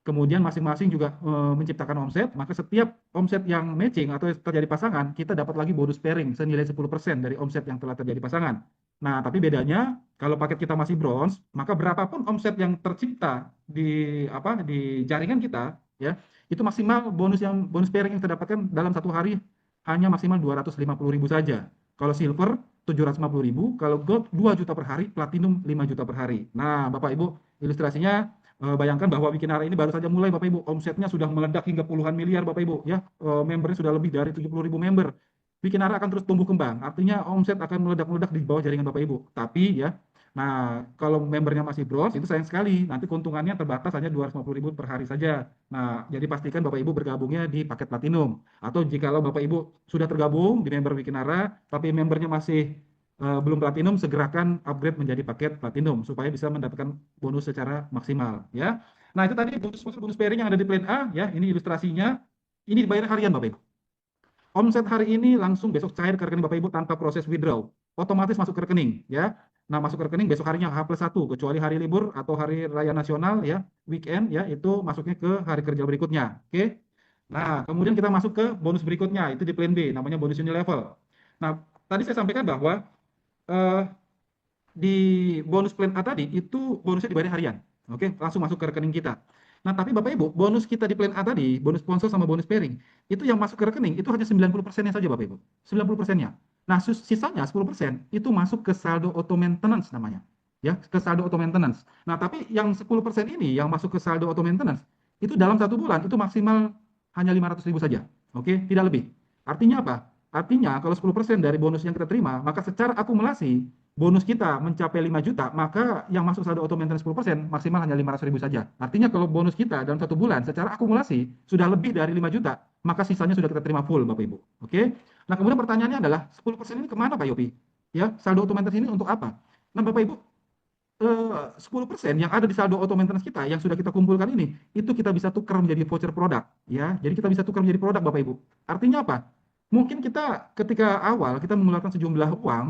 Kemudian masing-masing juga menciptakan omset, maka setiap omset yang matching atau terjadi pasangan, kita dapat lagi bonus pairing senilai 10% dari omset yang telah terjadi pasangan. Nah, tapi bedanya kalau paket kita masih bronze, maka berapapun omset yang tercipta di jaringan kita, ya, itu maksimal bonus pairing yang kita dapatkan dalam satu hari hanya maksimal 250.000 saja. Kalau silver 750.000, kalau gold 2 juta per hari, platinum 5 juta per hari. Nah, Bapak Ibu, ilustrasinya bayangkan bahwa Wikinara ini baru saja mulai Bapak Ibu, omsetnya sudah meledak hingga puluhan miliar Bapak Ibu, ya. Membernya sudah lebih dari 70.000 member. Wikinara akan terus tumbuh kembang, artinya omset akan meledak-meledak di bawah jaringan Bapak Ibu. Tapi ya, nah kalau membernya masih bros itu sayang sekali, nanti keuntungannya terbatas hanya 250.000 per hari saja. Nah, jadi pastikan Bapak Ibu bergabungnya di paket platinum. Atau jikalau Bapak Ibu sudah tergabung di member Wikinara, tapi membernya masih belum platinum, segerakan upgrade menjadi paket platinum supaya bisa mendapatkan bonus secara maksimal ya. Nah, itu tadi bonus pairing yang ada di plan A ya. Ini ilustrasinya. Ini dibayar harian Bapak Ibu. Omset hari ini langsung besok cair ke rekening Bapak Ibu tanpa proses withdraw. Otomatis masuk ke rekening ya. Nah, masuk ke rekening besok harinya H+1 kecuali hari libur atau hari raya nasional ya, weekend ya, itu masuknya ke hari kerja berikutnya. Oke. Nah, kemudian kita masuk ke bonus berikutnya, itu di plan B, namanya bonus unilevel. Nah, tadi saya sampaikan bahwa eh, di bonus plan A tadi itu bonusnya dibayar harian. Oke, langsung masuk ke rekening kita. Nah, tapi Bapak Ibu, bonus kita di plan A tadi, bonus sponsor sama bonus pairing, itu yang masuk ke rekening itu hanya 90%-nya saja Bapak Ibu. 90%-nya. Nah, sisanya 10% itu masuk ke saldo auto maintenance namanya. Ya, ke saldo auto maintenance. Nah, tapi yang 10% ini yang masuk ke saldo auto maintenance itu dalam satu bulan itu maksimal hanya 500.000 saja. Oke, tidak lebih. Artinya apa? Artinya kalau 10% dari bonus yang kita terima, maka secara akumulasi bonus kita mencapai 5 juta, maka yang masuk saldo auto maintenance 10% maksimal hanya 500.000 saja. Artinya kalau bonus kita dalam satu bulan secara akumulasi sudah lebih dari 5 juta, maka sisanya sudah kita terima full Bapak Ibu. Oke? Nah, kemudian pertanyaannya adalah 10% ini kemana Pak Yopi? Ya, saldo auto maintenance ini untuk apa? Nah, Bapak Ibu, 10% yang ada di saldo auto maintenance kita yang sudah kita kumpulkan ini, itu kita bisa tukar menjadi voucher produk. Ya, jadi kita bisa tukar menjadi produk Bapak Ibu. Artinya apa? Mungkin kita ketika awal kita mengeluarkan sejumlah uang,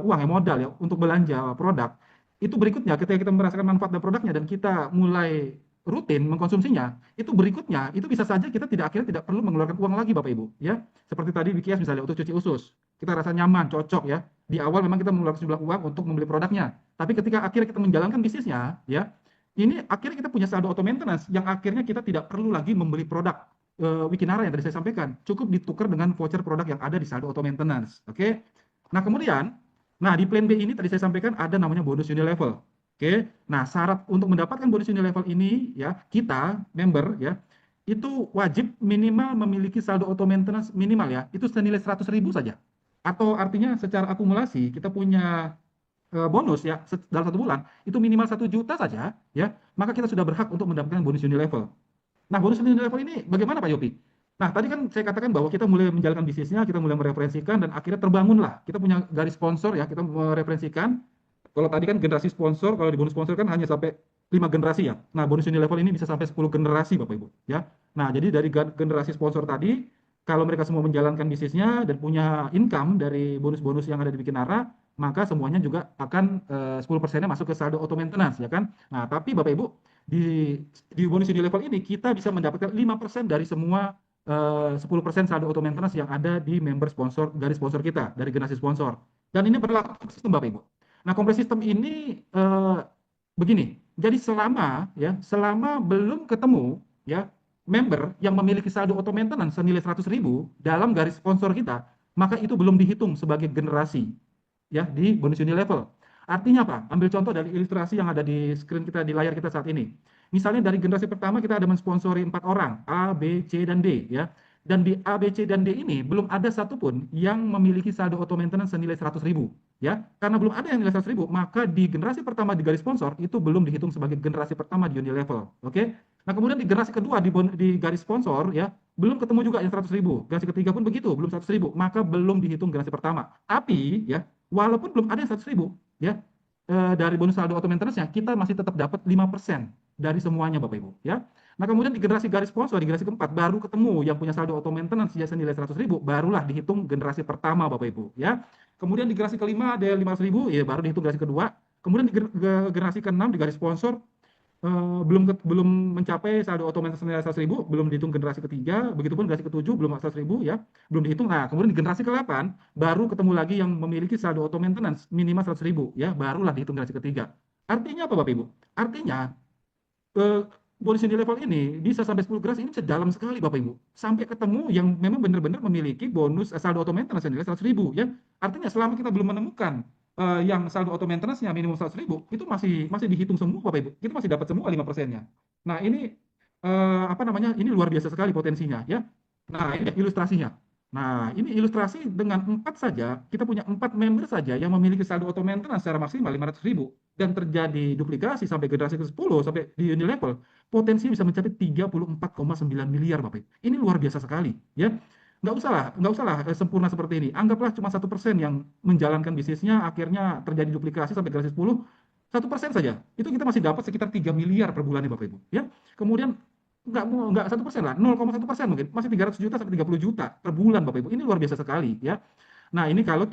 uang yang modal ya untuk belanja produk. Itu berikutnya ketika kita merasakan manfaat dari produknya dan kita mulai rutin mengkonsumsinya, itu berikutnya itu bisa saja kita akhirnya tidak perlu mengeluarkan uang lagi Bapak Ibu, ya. Seperti tadi Wikias misalnya untuk cuci usus. Kita rasa nyaman, cocok ya. Di awal memang kita mengeluarkan sejumlah uang untuk membeli produknya. Tapi ketika akhirnya kita menjalankan bisnisnya, ya, ini akhirnya kita punya saldo auto maintenance yang akhirnya kita tidak perlu lagi membeli produk Wikinara yang tadi saya sampaikan, cukup ditukar dengan voucher produk yang ada di saldo auto maintenance. Oke. Nah, kemudian, nah di plan B ini tadi saya sampaikan ada namanya bonus unilevel. Oke. Nah, syarat untuk mendapatkan bonus unilevel ini ya, kita member ya, itu wajib minimal memiliki saldo auto maintenance minimal ya, itu senilai 100.000 saja. Atau artinya secara akumulasi kita punya bonus ya dalam satu bulan itu minimal 1 juta saja ya, maka kita sudah berhak untuk mendapatkan bonus unilevel. Nah, bonus level ini bagaimana Pak Yopi? Nah, tadi kan saya katakan bahwa kita mulai menjalankan bisnisnya, kita mulai mereferensikan, dan akhirnya terbangunlah. Kita punya garis sponsor ya, kita mereferensikan. Kalau tadi kan generasi sponsor, kalau di bonus sponsor kan hanya sampai 5 generasi ya. Nah, bonus level ini bisa sampai 10 generasi Bapak Ibu. Ya. Nah, jadi dari generasi sponsor tadi, kalau mereka semua menjalankan bisnisnya dan punya income dari bonus-bonus yang ada di Bikinara, maka semuanya juga akan 10%-nya masuk ke saldo auto maintenance ya kan. Nah, tapi Bapak Ibu, di bonus ini level ini kita bisa mendapatkan 5% dari semua 10% saldo auto maintenance yang ada di member sponsor dari sponsor kita, dari generasi sponsor. Dan ini berlaku sistem Bapak Ibu. Nah, kompleks sistem ini begini. Jadi selama belum ketemu ya member yang memiliki saldo auto maintenance senilai 100.000 dalam garis sponsor kita, maka itu belum dihitung sebagai generasi ya di bonus unilevel. Artinya apa? Ambil contoh dari ilustrasi yang ada di screen kita di layar kita saat ini. Misalnya dari generasi pertama kita ada mensponsori 4 orang, A, B, C, dan D ya. Dan di A, B, C, dan D ini belum ada satupun yang memiliki saldo auto maintenance senilai 100.000 ya. Karena belum ada yang nilai 100.000, maka di generasi pertama di garis sponsor itu belum dihitung sebagai generasi pertama di unilevel. Oke? Nah, kemudian di generasi kedua di garis sponsor ya, belum ketemu juga yang 100.000. Generasi ketiga pun begitu, belum 100.000, maka belum dihitung generasi pertama. Tapi ya, walaupun belum ada yang 100.000 ya, dari bonus saldo auto maintenance-nya kita masih tetap dapat 5% dari semuanya Bapak Ibu ya. Nah, kemudian di generasi garis sponsor, di generasi keempat, baru ketemu yang punya saldo auto maintenance senilai 100.000, barulah dihitung generasi pertama, Bapak Ibu. Ya. Kemudian di generasi kelima ada 500.000, ya baru dihitung generasi kedua. Kemudian di generasi keenam di garis sponsor belum mencapai saldo auto maintenance senilai 100.000, belum dihitung generasi ketiga, begitupun generasi ketujuh belum 100.000 ya, belum dihitung. Nah, kemudian di generasi ke-8 baru ketemu lagi yang memiliki saldo auto maintenance minimal 100.000 ya, barulah dihitung generasi ketiga. Artinya apa Bapak Ibu? Artinya eh, bonus unit level ini bisa sampai 10 generasi, ini bisa dalam sekali Bapak Ibu. Sampai ketemu yang memang benar-benar memiliki bonus saldo auto maintenance senilai 100.000 ya. Artinya selama kita belum menemukan yang saldo auto maintenance-nya minimum 100.000, itu masih dihitung semua Bapak Ibu. Kita masih dapat semua 5%-nya. Nah, ini apa namanya? Ini luar biasa sekali potensinya ya. Nah, ini ilustrasinya. Nah, ini ilustrasi dengan 4 saja, kita punya 4 member saja yang memiliki saldo auto maintenance secara maksimal 500.000 dan terjadi duplikasi sampai generasi ke-10 sampai di unit level, potensi bisa mencapai 34,9 miliar Bapak. Ini luar biasa sekali ya. Nggak usah lah sempurna seperti ini. Anggaplah cuma 1% yang menjalankan bisnisnya akhirnya terjadi duplikasi sampai generasi 10, 1% saja. Itu kita masih dapat sekitar 3 miliar per bulannya Bapak Ibu. Ya. Kemudian nggak 1% lah, 0,1% mungkin, masih 300 juta sampai 30 juta per bulan Bapak Ibu. Ini luar biasa sekali ya. Nah, ini kalau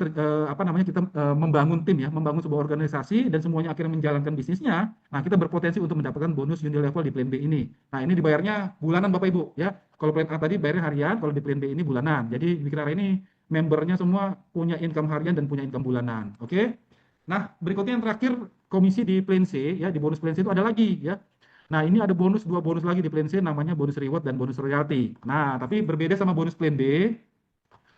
apa namanya kita membangun tim ya, membangun sebuah organisasi dan semuanya akhirnya menjalankan bisnisnya, nah kita berpotensi untuk mendapatkan bonus unit level di plan B ini. Nah, ini dibayarnya bulanan Bapak Ibu ya. Kalau plan A tadi bayarnya harian, kalau di plan B ini bulanan. Jadi Wikinara ini membernya semua punya income harian dan punya income bulanan. Oke. Nah, berikutnya yang terakhir komisi di plan C ya, di bonus plan C itu ada lagi ya. Nah, ini ada dua bonus lagi di plan C namanya bonus reward dan bonus royalty. Nah, tapi berbeda sama bonus plan B.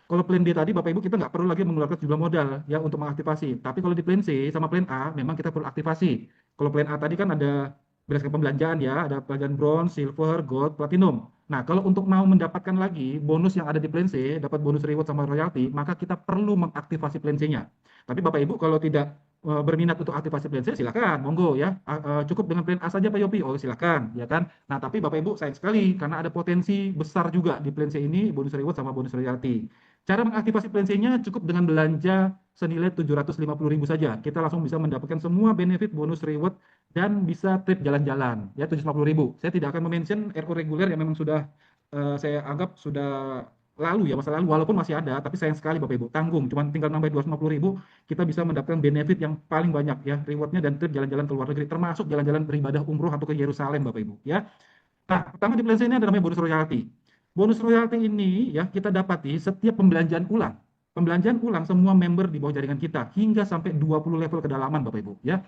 Kalau plan D tadi Bapak Ibu kita nggak perlu lagi mengeluarkan sejumlah modal ya untuk mengaktifasi. Tapi kalau di plan C sama plan A memang kita perlu aktivasi. Kalau plan A tadi kan ada berdasarkan pembelanjaan ya, ada pembelanjaan bronze, silver, gold, platinum. Nah, kalau untuk mau mendapatkan lagi bonus yang ada di plan C, dapat bonus reward sama royalty, maka kita perlu mengaktifasi plan C-nya. Tapi Bapak Ibu kalau tidak berminat untuk aktivasi plan C, silakan, monggo ya. Cukup dengan plan A saja Pak Yopi. Oh, silakan, ya kan. Nah, tapi Bapak Ibu sayang sekali karena ada potensi besar juga di plan C ini bonus reward sama bonus royalty. Cara mengaktifasi plan C-nya cukup dengan belanja senilai 750.000 saja. Kita langsung bisa mendapatkan semua benefit, bonus, reward, dan bisa trip jalan-jalan. Ya, 750.000. Saya tidak akan mention RO reguler yang memang sudah saya anggap sudah lalu ya, masa lalu. Walaupun masih ada, tapi sayang sekali Bapak Ibu. Tanggung, cuma tinggal nambah 250.000, kita bisa mendapatkan benefit yang paling banyak ya, rewardnya dan trip jalan-jalan ke luar negeri, termasuk jalan-jalan beribadah umroh atau ke Yerusalem Bapak Ibu. Ya. Nah, pertama di plan C ini ada namanya bonus royalty. Bonus royalty ini ya kita dapati setiap pembelanjaan ulang. Pembelanjaan ulang semua member di bawah jaringan kita hingga sampai 20 level kedalaman Bapak Ibu ya.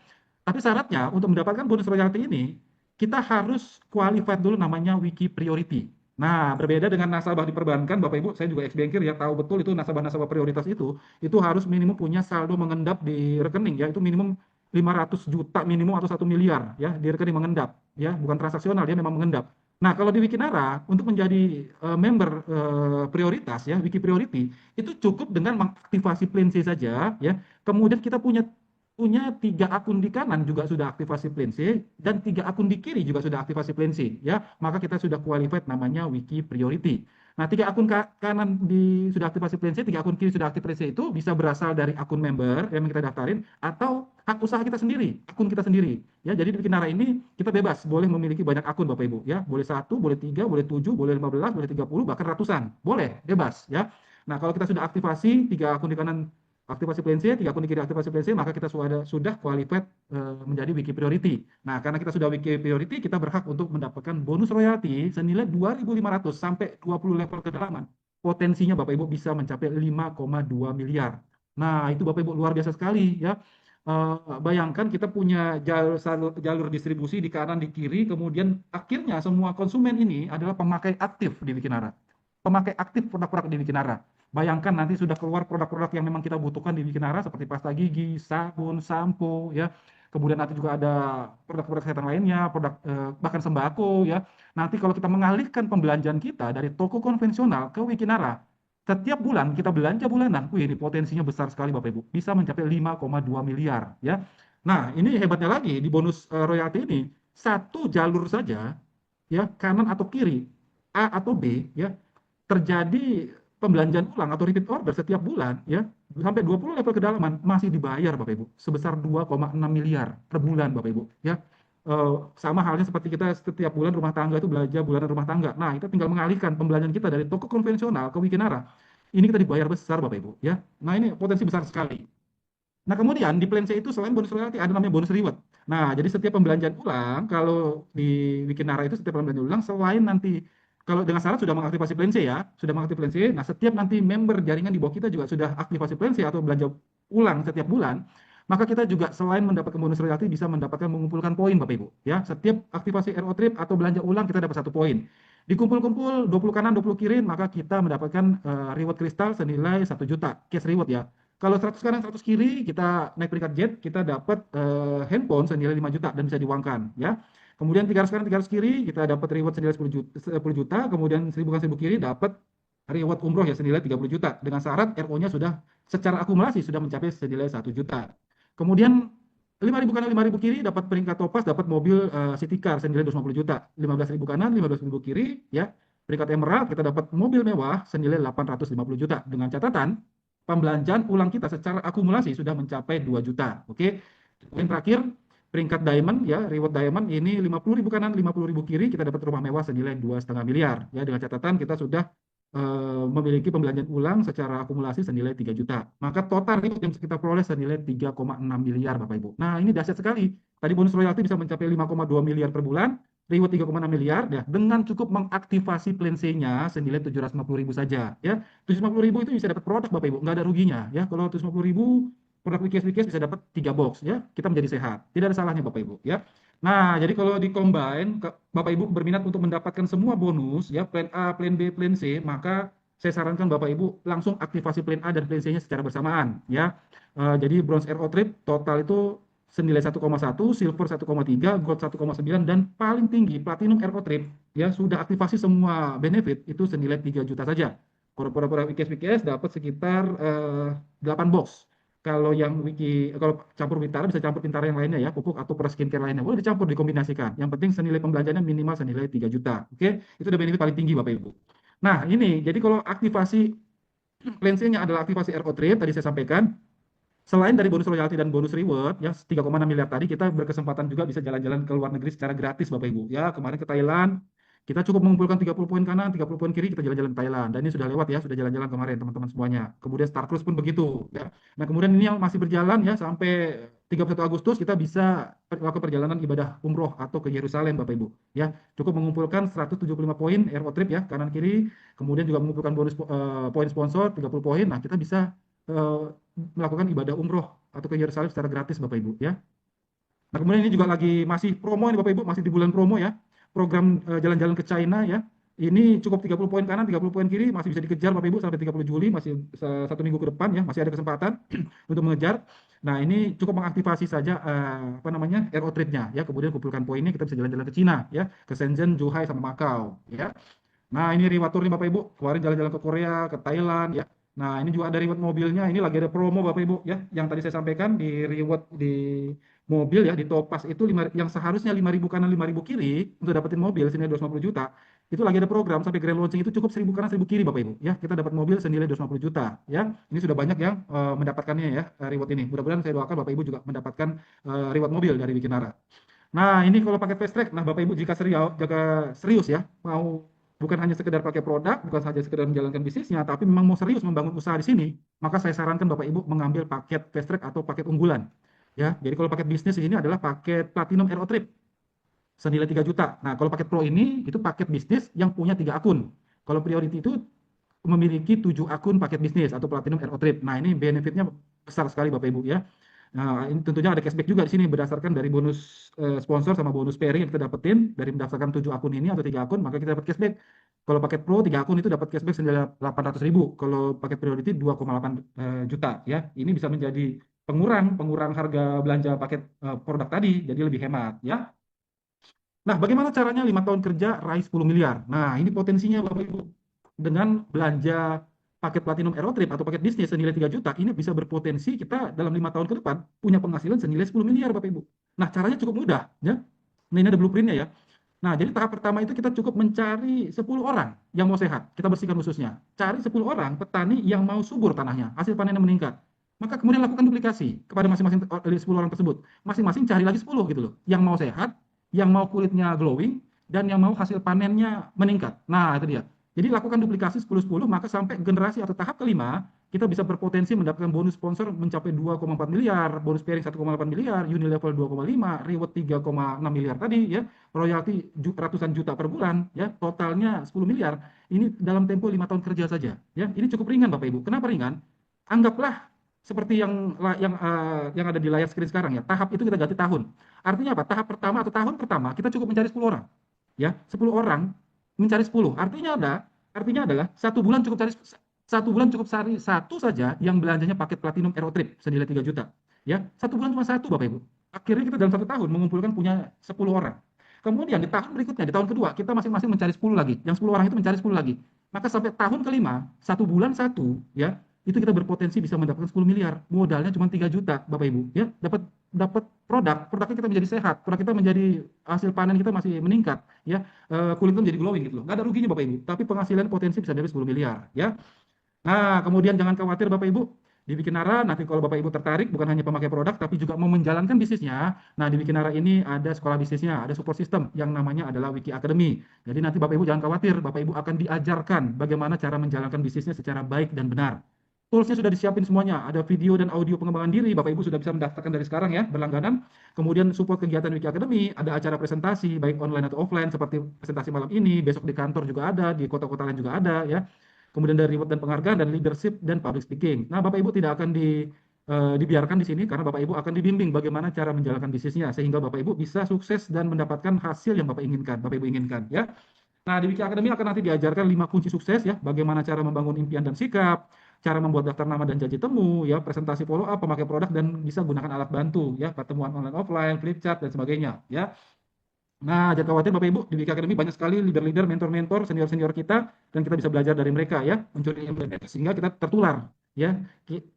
Tapi syaratnya untuk mendapatkan bonus royalty ini kita harus qualified dulu namanya wiki priority. Nah, berbeda dengan nasabah di perbankan, Bapak Ibu, saya juga ex-bankir ya, tahu betul itu nasabah-nasabah prioritas itu harus minimum punya saldo mengendap di rekening ya, itu minimum 500 juta minimum atau 1 miliar ya di rekening mengendap ya, bukan transaksional, dia memang mengendap. Nah, kalau di Wikinara untuk menjadi member prioritas ya, Wiki Priority itu cukup dengan mengaktifasi plan C saja ya. Kemudian kita punya 3 akun di kanan juga sudah aktivasi plan C dan 3 akun di kiri juga sudah aktivasi plan C ya. Maka kita sudah qualified namanya Wiki Priority. Nah, 3 akun kanan sudah aktivasi plan C, 3 akun kiri sudah aktif plan C itu bisa berasal dari akun member yang kita daftarin atau hak usaha kita sendiri, akun kita sendiri. Ya, jadi di Wikinara ini kita bebas, boleh memiliki banyak akun Bapak Ibu. Ya, boleh 1, boleh 3, boleh 7, boleh 15, boleh 30, bahkan ratusan, boleh, bebas. Ya. Nah, kalau kita sudah aktivasi 3 akun di kanan aktivasi plan C, 3 akun di kiri aktivasi plan C, maka kita sudah qualified menjadi Wiki Priority. Nah, karena kita sudah Wiki Priority, kita berhak untuk mendapatkan bonus royalti senilai 2.500 sampai 20 level kedalaman. Potensinya Bapak Ibu bisa mencapai 5,2 miliar. Nah, itu Bapak Ibu luar biasa sekali ya. Bayangkan kita punya jalur distribusi di kanan, di kiri, kemudian akhirnya semua konsumen ini adalah pemakai aktif di Wikinara. Pemakai aktif produk-produk di Wikinara. Bayangkan nanti sudah keluar produk-produk yang memang kita butuhkan di Wikinara seperti pasta gigi, sabun, sampo, ya. Kemudian nanti juga ada produk-produk kesehatan lainnya, produk bahkan sembako, ya. Nanti kalau kita mengalihkan pembelanjaan kita dari toko konvensional ke Wikinara, setiap bulan kita belanja bulanan, wih ini potensinya besar sekali Bapak Ibu, bisa mencapai 5,2 miliar, ya. Nah, ini hebatnya lagi di bonus royalti ini, satu jalur saja, ya kanan atau kiri, A atau B, ya terjadi pembelanjaan ulang atau repeat order setiap bulan ya sampai 20 level kedalaman masih dibayar Bapak Ibu sebesar 2,6 miliar per bulan Bapak Ibu ya. sama halnya seperti kita setiap bulan rumah tangga itu belanja bulanan rumah tangga. Nah, kita tinggal mengalihkan pembelanjaan kita dari toko konvensional ke Wikinara. Ini kita dibayar besar, Bapak Ibu, ya. Nah, ini potensi besar sekali. Nah, kemudian di plan C itu selain bonus loyalty ada namanya bonus reward. Nah, jadi setiap pembelanjaan ulang, kalau di Wikinara itu setiap pembelanjaan ulang, selain nanti, kalau dengan syarat sudah mengaktifasi plan C ya, sudah mengaktifasi plan C, nah setiap nanti member jaringan di bawah kita juga sudah aktifasi plan C atau belanja ulang setiap bulan, maka kita juga selain mendapatkan bonus royalti bisa mendapatkan mengumpulkan poin Bapak Ibu. Ya, setiap aktifasi RO Trip atau belanja ulang kita dapat 1 poin. Dikumpul-kumpul 20 kanan 20 kiri, maka kita mendapatkan reward kristal senilai 1 juta cash reward ya. Kalau 100 kanan 100 kiri kita naik peringkat jet, kita dapat handphone senilai 5 juta dan bisa diuangkan ya. Kemudian 300 kanan 300 kiri kita dapat reward senilai 10 juta, kemudian 1000 kanan 1000 kiri dapat reward umroh ya senilai 30 juta dengan syarat RO-nya sudah secara akumulasi sudah mencapai senilai 1 juta. Kemudian 5.000 kanan 5.000 kiri dapat peringkat topas, dapat mobil city car senilai 250 juta. 15.000 kanan 15.000 kiri ya. Peringkat emerald kita dapat mobil mewah senilai 850 juta dengan catatan pembelanjaan ulang kita secara akumulasi sudah mencapai 2 juta. Oke. Poin terakhir, peringkat diamond ya, reward diamond ini 50.000 kanan 50.000 kiri kita dapat rumah mewah senilai 2,5 miliar ya, dengan catatan kita sudah memiliki pembelanjaan ulang secara akumulasi senilai 3 juta. Maka total reward yang kita peroleh senilai 3,6 miliar Bapak Ibu. Nah, ini dahsyat sekali. Tadi bonus royalti bisa mencapai 5,2 miliar per bulan, reward 3,6 miliar ya, dengan cukup mengaktifasi plan C-nya senilai 750.000 saja ya. 750.000 itu bisa dapat produk Bapak Ibu, nggak ada ruginya ya. Kalau 750.000 produk WKS bisa dapat 3 box ya. Kita menjadi sehat. Tidak ada salahnya Bapak Ibu ya. Nah, jadi kalau di-combine, Bapak Ibu berminat untuk mendapatkan semua bonus, ya, plan A, plan B, plan C, maka saya sarankan Bapak Ibu langsung aktivasi plan A dan plan C-nya secara bersamaan, ya. Jadi bronze RO Trip total itu senilai 1,1, silver 1,3, gold 1,9, dan paling tinggi platinum RO Trip, ya, sudah aktivasi semua benefit itu senilai 3 juta saja. Produk-produk WKS dapat sekitar 8 box. Kalau campur Wintara bisa campur Wintara yang lainnya ya, pupuk atau produk skincare lainnya. Boleh dicampur, dikombinasikan. Yang penting senilai pembelanjaannya minimal senilai 3 juta. Oke, itu udah benefit paling tinggi Bapak Ibu. Nah, ini jadi kalau aktivasi plan-nya adalah aktivasi RO Trade tadi saya sampaikan. Selain dari bonus loyalty dan bonus reward yang 3,6 miliar tadi, kita berkesempatan juga bisa jalan-jalan ke luar negeri secara gratis Bapak Ibu. Ya, kemarin ke Thailand, kita cukup mengumpulkan 30 poin kanan, 30 poin kiri, kita jalan-jalan ke Thailand. Dan ini sudah lewat ya, sudah jalan-jalan kemarin teman-teman semuanya. Kemudian Star Cruise pun begitu ya. Nah, kemudian ini yang masih berjalan ya sampai 31 Agustus kita bisa melakukan perjalanan ibadah umroh atau ke Yerusalem Bapak Ibu ya. Cukup mengumpulkan 175 poin Aero Trip ya, kanan kiri, kemudian juga mengumpulkan bonus poin sponsor 30 poin. Nah, kita bisa eh, melakukan ibadah umroh atau ke Yerusalem secara gratis Bapak Ibu ya. Nah, kemudian ini juga lagi masih promo ini Bapak Ibu, masih di bulan promo ya. Program jalan-jalan ke China ya. Ini cukup 30 poin kanan, 30 poin kiri, masih bisa dikejar Bapak Ibu sampai 30 Juli, masih 1 minggu ke depan ya, masih ada kesempatan untuk mengejar. Nah, ini cukup mengaktifasi saja apa namanya? RO Trade-nya ya. Kemudian kumpulkan poinnya kita bisa jalan-jalan ke Cina ya, ke Shenzhen, Zhuhai sama Macau ya. Nah, ini reward tour nih Bapak Ibu. Kemarin jalan-jalan ke Korea, ke Thailand ya. Nah, ini juga ada reward mobilnya. Ini lagi ada promo Bapak Ibu ya. Yang tadi saya sampaikan di reward di mobil ya, di Topaz itu yang seharusnya 5.000 kanan 5.000 kiri untuk dapetin mobil senilai 250 juta. Itu lagi ada program sampai grand launching itu cukup 1.000 kanan 1.000 kiri Bapak Ibu ya. Kita dapat mobil senilai 250 juta ya. Ini sudah banyak yang mendapatkannya ya, reward ini. Mudah-mudahan saya doakan Bapak Ibu juga mendapatkan reward mobil dari Wikinara. Nah, ini kalau paket fast track, nah Bapak Ibu jika serius ya, mau bukan hanya sekedar pakai produk, bukan saja sekedar menjalankan bisnisnya, tapi memang mau serius membangun usaha di sini, maka saya sarankan Bapak Ibu mengambil paket fast track atau paket unggulan. Ya, jadi kalau paket bisnis ini adalah paket Platinum Aero Trip senilai 3 juta. Nah, kalau paket Pro ini itu paket bisnis yang punya 3 akun. Kalau Priority itu memiliki 7 akun paket bisnis atau Platinum Aero Trip. Nah, ini benefitnya besar sekali Bapak Ibu ya. Nah, ini tentunya ada cashback juga di sini berdasarkan dari bonus sponsor sama bonus pairing yang kita dapetin dari mendaftarkan 7 akun ini atau 3 akun, maka kita dapat cashback. Kalau paket Pro 3 akun itu dapat cashback senilai 800.000. Kalau paket Priority 2,8 juta ya. Ini bisa menjadi pengurang harga belanja paket produk tadi, jadi lebih hemat ya. Nah, bagaimana caranya 5 tahun kerja raih 10 miliar? Nah, ini potensinya Bapak Ibu. Dengan belanja paket Platinum Aero Trip atau paket bisnis senilai 3 juta, ini bisa berpotensi kita dalam 5 tahun ke depan punya penghasilan senilai 10 miliar Bapak Ibu. Nah, caranya cukup mudah ya. Nah, ini ada blueprintnya ya. Nah, jadi tahap pertama itu kita cukup mencari 10 orang yang mau sehat. Kita bersihkan khususnya. Cari 10 orang petani yang mau subur tanahnya, hasil panennya meningkat. Maka kemudian lakukan duplikasi kepada masing-masing 10 orang tersebut. Masing-masing cari lagi 10 gitu loh. Yang mau sehat, yang mau kulitnya glowing, dan yang mau hasil panennya meningkat. Nah, itu dia. Jadi lakukan duplikasi 10-10, maka sampai generasi atau tahap kelima, kita bisa berpotensi mendapatkan bonus sponsor mencapai 2,4 miliar, bonus pairing 1,8 miliar, Unilevel 2,5, reward 3,6 miliar tadi ya, royalti ratusan juta per bulan ya, totalnya 10 miliar. Ini dalam tempo 5 tahun kerja saja ya. Ini cukup ringan Bapak Ibu. Kenapa ringan? Anggaplah seperti yang ada di layar screen sekarang ya. Tahap itu kita ganti tahun. Artinya apa? Tahap pertama atau tahun pertama kita cukup mencari 10 orang. Ya, 10 orang mencari 10. Artinya adalah satu bulan cukup cari satu saja yang belanjanya paket platinum Aerotrip senilai 3 juta. Ya, satu bulan cuma satu Bapak Ibu. Akhirnya kita dalam 1 tahun mengumpulkan punya 10 orang. Kemudian di tahun berikutnya, di tahun kedua, kita masing-masing mencari 10 lagi. Yang 10 orang itu mencari 10 lagi. Maka sampai tahun kelima, satu bulan satu, ya, itu kita berpotensi bisa mendapatkan 10 miliar. Modalnya cuma 3 juta, Bapak Ibu. Ya, dapat dapat produknya kita menjadi sehat, produk kita menjadi hasil panen kita masih meningkat, ya, kulit kita menjadi glowing gitu loh. Nggak ada ruginya Bapak Ibu, tapi penghasilan potensi bisa dari 10 miliar, ya. Nah, kemudian jangan khawatir Bapak Ibu, di Wikinara nanti kalau Bapak Ibu tertarik bukan hanya pemakai produk tapi juga mau menjalankan bisnisnya. Nah, di Wikinara ini ada sekolah bisnisnya, ada support system yang namanya adalah Wiki Academy. Jadi nanti Bapak Ibu jangan khawatir, Bapak Ibu akan diajarkan bagaimana cara menjalankan bisnisnya secara baik dan benar. Toolsnya sudah disiapin semuanya, ada video dan audio pengembangan diri, Bapak Ibu sudah bisa mendaftarkan dari sekarang ya, berlangganan. Kemudian support kegiatan Wiki Academy, ada acara presentasi, baik online atau offline, seperti presentasi malam ini, besok di kantor juga ada, di kota-kota lain juga ada ya. Kemudian dari reward dan penghargaan, dan leadership dan public speaking. Nah, Bapak Ibu tidak akan dibiarkan di sini, karena Bapak Ibu akan dibimbing bagaimana cara menjalankan bisnisnya, sehingga Bapak Ibu bisa sukses dan mendapatkan hasil yang Bapak Ibu inginkan ya. Nah, di Wiki Academy akan nanti diajarkan 5 kunci sukses ya, bagaimana cara membangun impian dan sikap, cara membuat daftar nama dan janji temu, ya, presentasi follow up, pemakai produk, dan bisa gunakan alat bantu, ya, pertemuan online offline, flip chart, dan sebagainya, ya. Nah, jangan khawatir Bapak Ibu, di Wiki Academy banyak sekali leader-leader, mentor-mentor, senior-senior kita, dan kita bisa belajar dari mereka ya, mencuri ilmu sehingga kita tertular ya.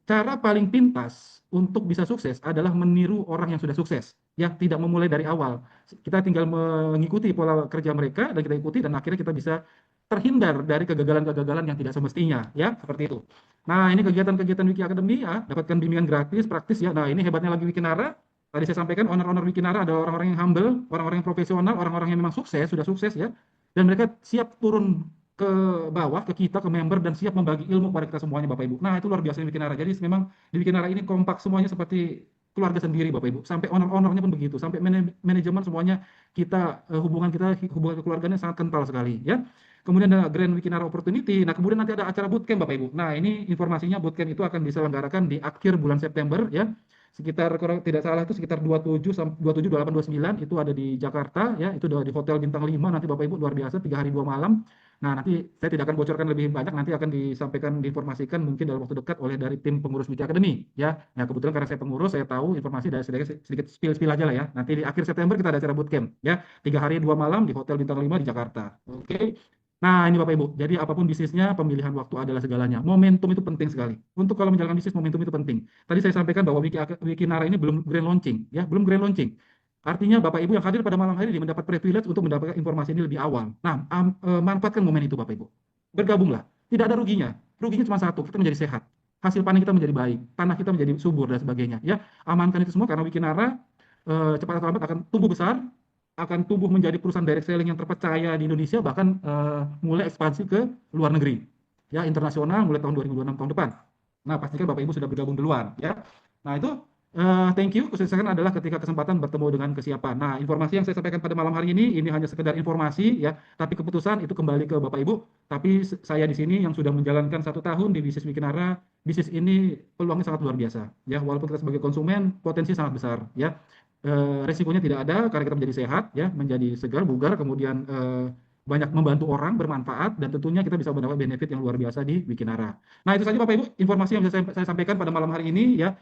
Cara paling pintas untuk bisa sukses adalah meniru orang yang sudah sukses ya, tidak memulai dari awal. Kita tinggal mengikuti pola kerja mereka dan kita ikuti, dan akhirnya kita bisa terhindar dari kegagalan-kegagalan yang tidak semestinya ya, seperti itu. Nah, ini kegiatan-kegiatan Wiki Academy ya, dapatkan bimbingan gratis, praktis ya. Nah, ini hebatnya lagi Wikinara. Tadi saya sampaikan owner-owner Wikinara adalah orang-orang yang humble, orang-orang yang profesional, orang-orang yang memang sukses, sudah sukses ya. Dan mereka siap turun ke bawah, ke kita, ke member, dan siap membagi ilmu kepada kita semuanya Bapak Ibu. Nah, itu luar biasa di Wikinara. Jadi memang di Wikinara ini kompak semuanya seperti keluarga sendiri Bapak Ibu. Sampai owner-ownernya pun begitu, sampai manajemen semuanya kita, hubungan keluarganya sangat kental sekali ya. Kemudian ada Grand Wikinara Opportunity. Nah, kemudian nanti ada acara bootcamp Bapak Ibu. Nah, ini informasinya, bootcamp itu akan diselenggarakan di akhir bulan September ya, sekitar, kurang tidak salah itu sekitar 27 sampai 27, 28, 29 itu ada di Jakarta ya, itu di Hotel Bintang 5 nanti Bapak Ibu, luar biasa, 3 hari 2 malam. Nah, nanti saya tidak akan bocorkan lebih banyak, nanti akan disampaikan, diinformasikan mungkin dalam waktu dekat oleh dari tim pengurus Wiki Academy ya. Nah, kebetulan karena saya pengurus, saya tahu informasi dari sedikit spill aja lah ya. Nanti di akhir September kita ada acara bootcamp ya, 3 hari 2 malam di Hotel Bintang 5 di Jakarta. Oke. Nah, ini Bapak Ibu. Jadi apapun bisnisnya, pemilihan waktu adalah segalanya. Momentum itu penting sekali. Untuk kalau menjalankan bisnis, momentum itu penting. Tadi saya sampaikan bahwa Wikinara ini belum grand launching, ya, belum grand launching. Artinya Bapak Ibu yang hadir pada malam hari ini mendapat privilege untuk mendapatkan informasi ini lebih awal. Nah, manfaatkan momen itu Bapak Ibu. Bergabunglah. Tidak ada ruginya. Ruginya cuma satu, kita menjadi sehat. Hasil panen kita menjadi baik, tanah kita menjadi subur dan sebagainya. Ya, amankan itu semua karena Wikinara cepat atau lambat akan tumbuh besar, akan tumbuh menjadi perusahaan direct selling yang terpercaya di Indonesia, bahkan mulai ekspansi ke luar negeri, ya, internasional mulai tahun 2026, tahun depan. Nah, pastikan Bapak Ibu sudah bergabung duluan, ya. Nah, itu thank you. Kesuksesan adalah ketika kesempatan bertemu dengan kesiapan. Nah, informasi yang saya sampaikan pada malam hari ini hanya sekedar informasi, ya. Tapi keputusan itu kembali ke Bapak Ibu. Tapi saya di sini yang sudah menjalankan 1 tahun di bisnis Wikinara, bisnis ini peluangnya sangat luar biasa, ya. Walaupun kita sebagai konsumen, potensi sangat besar, ya. Resikonya tidak ada karena kita menjadi sehat ya, menjadi segar bugar, kemudian banyak membantu orang, bermanfaat, dan tentunya kita bisa mendapat benefit yang luar biasa di Wikinara. Nah, itu saja Bapak Ibu informasi yang bisa saya sampaikan pada malam hari ini ya.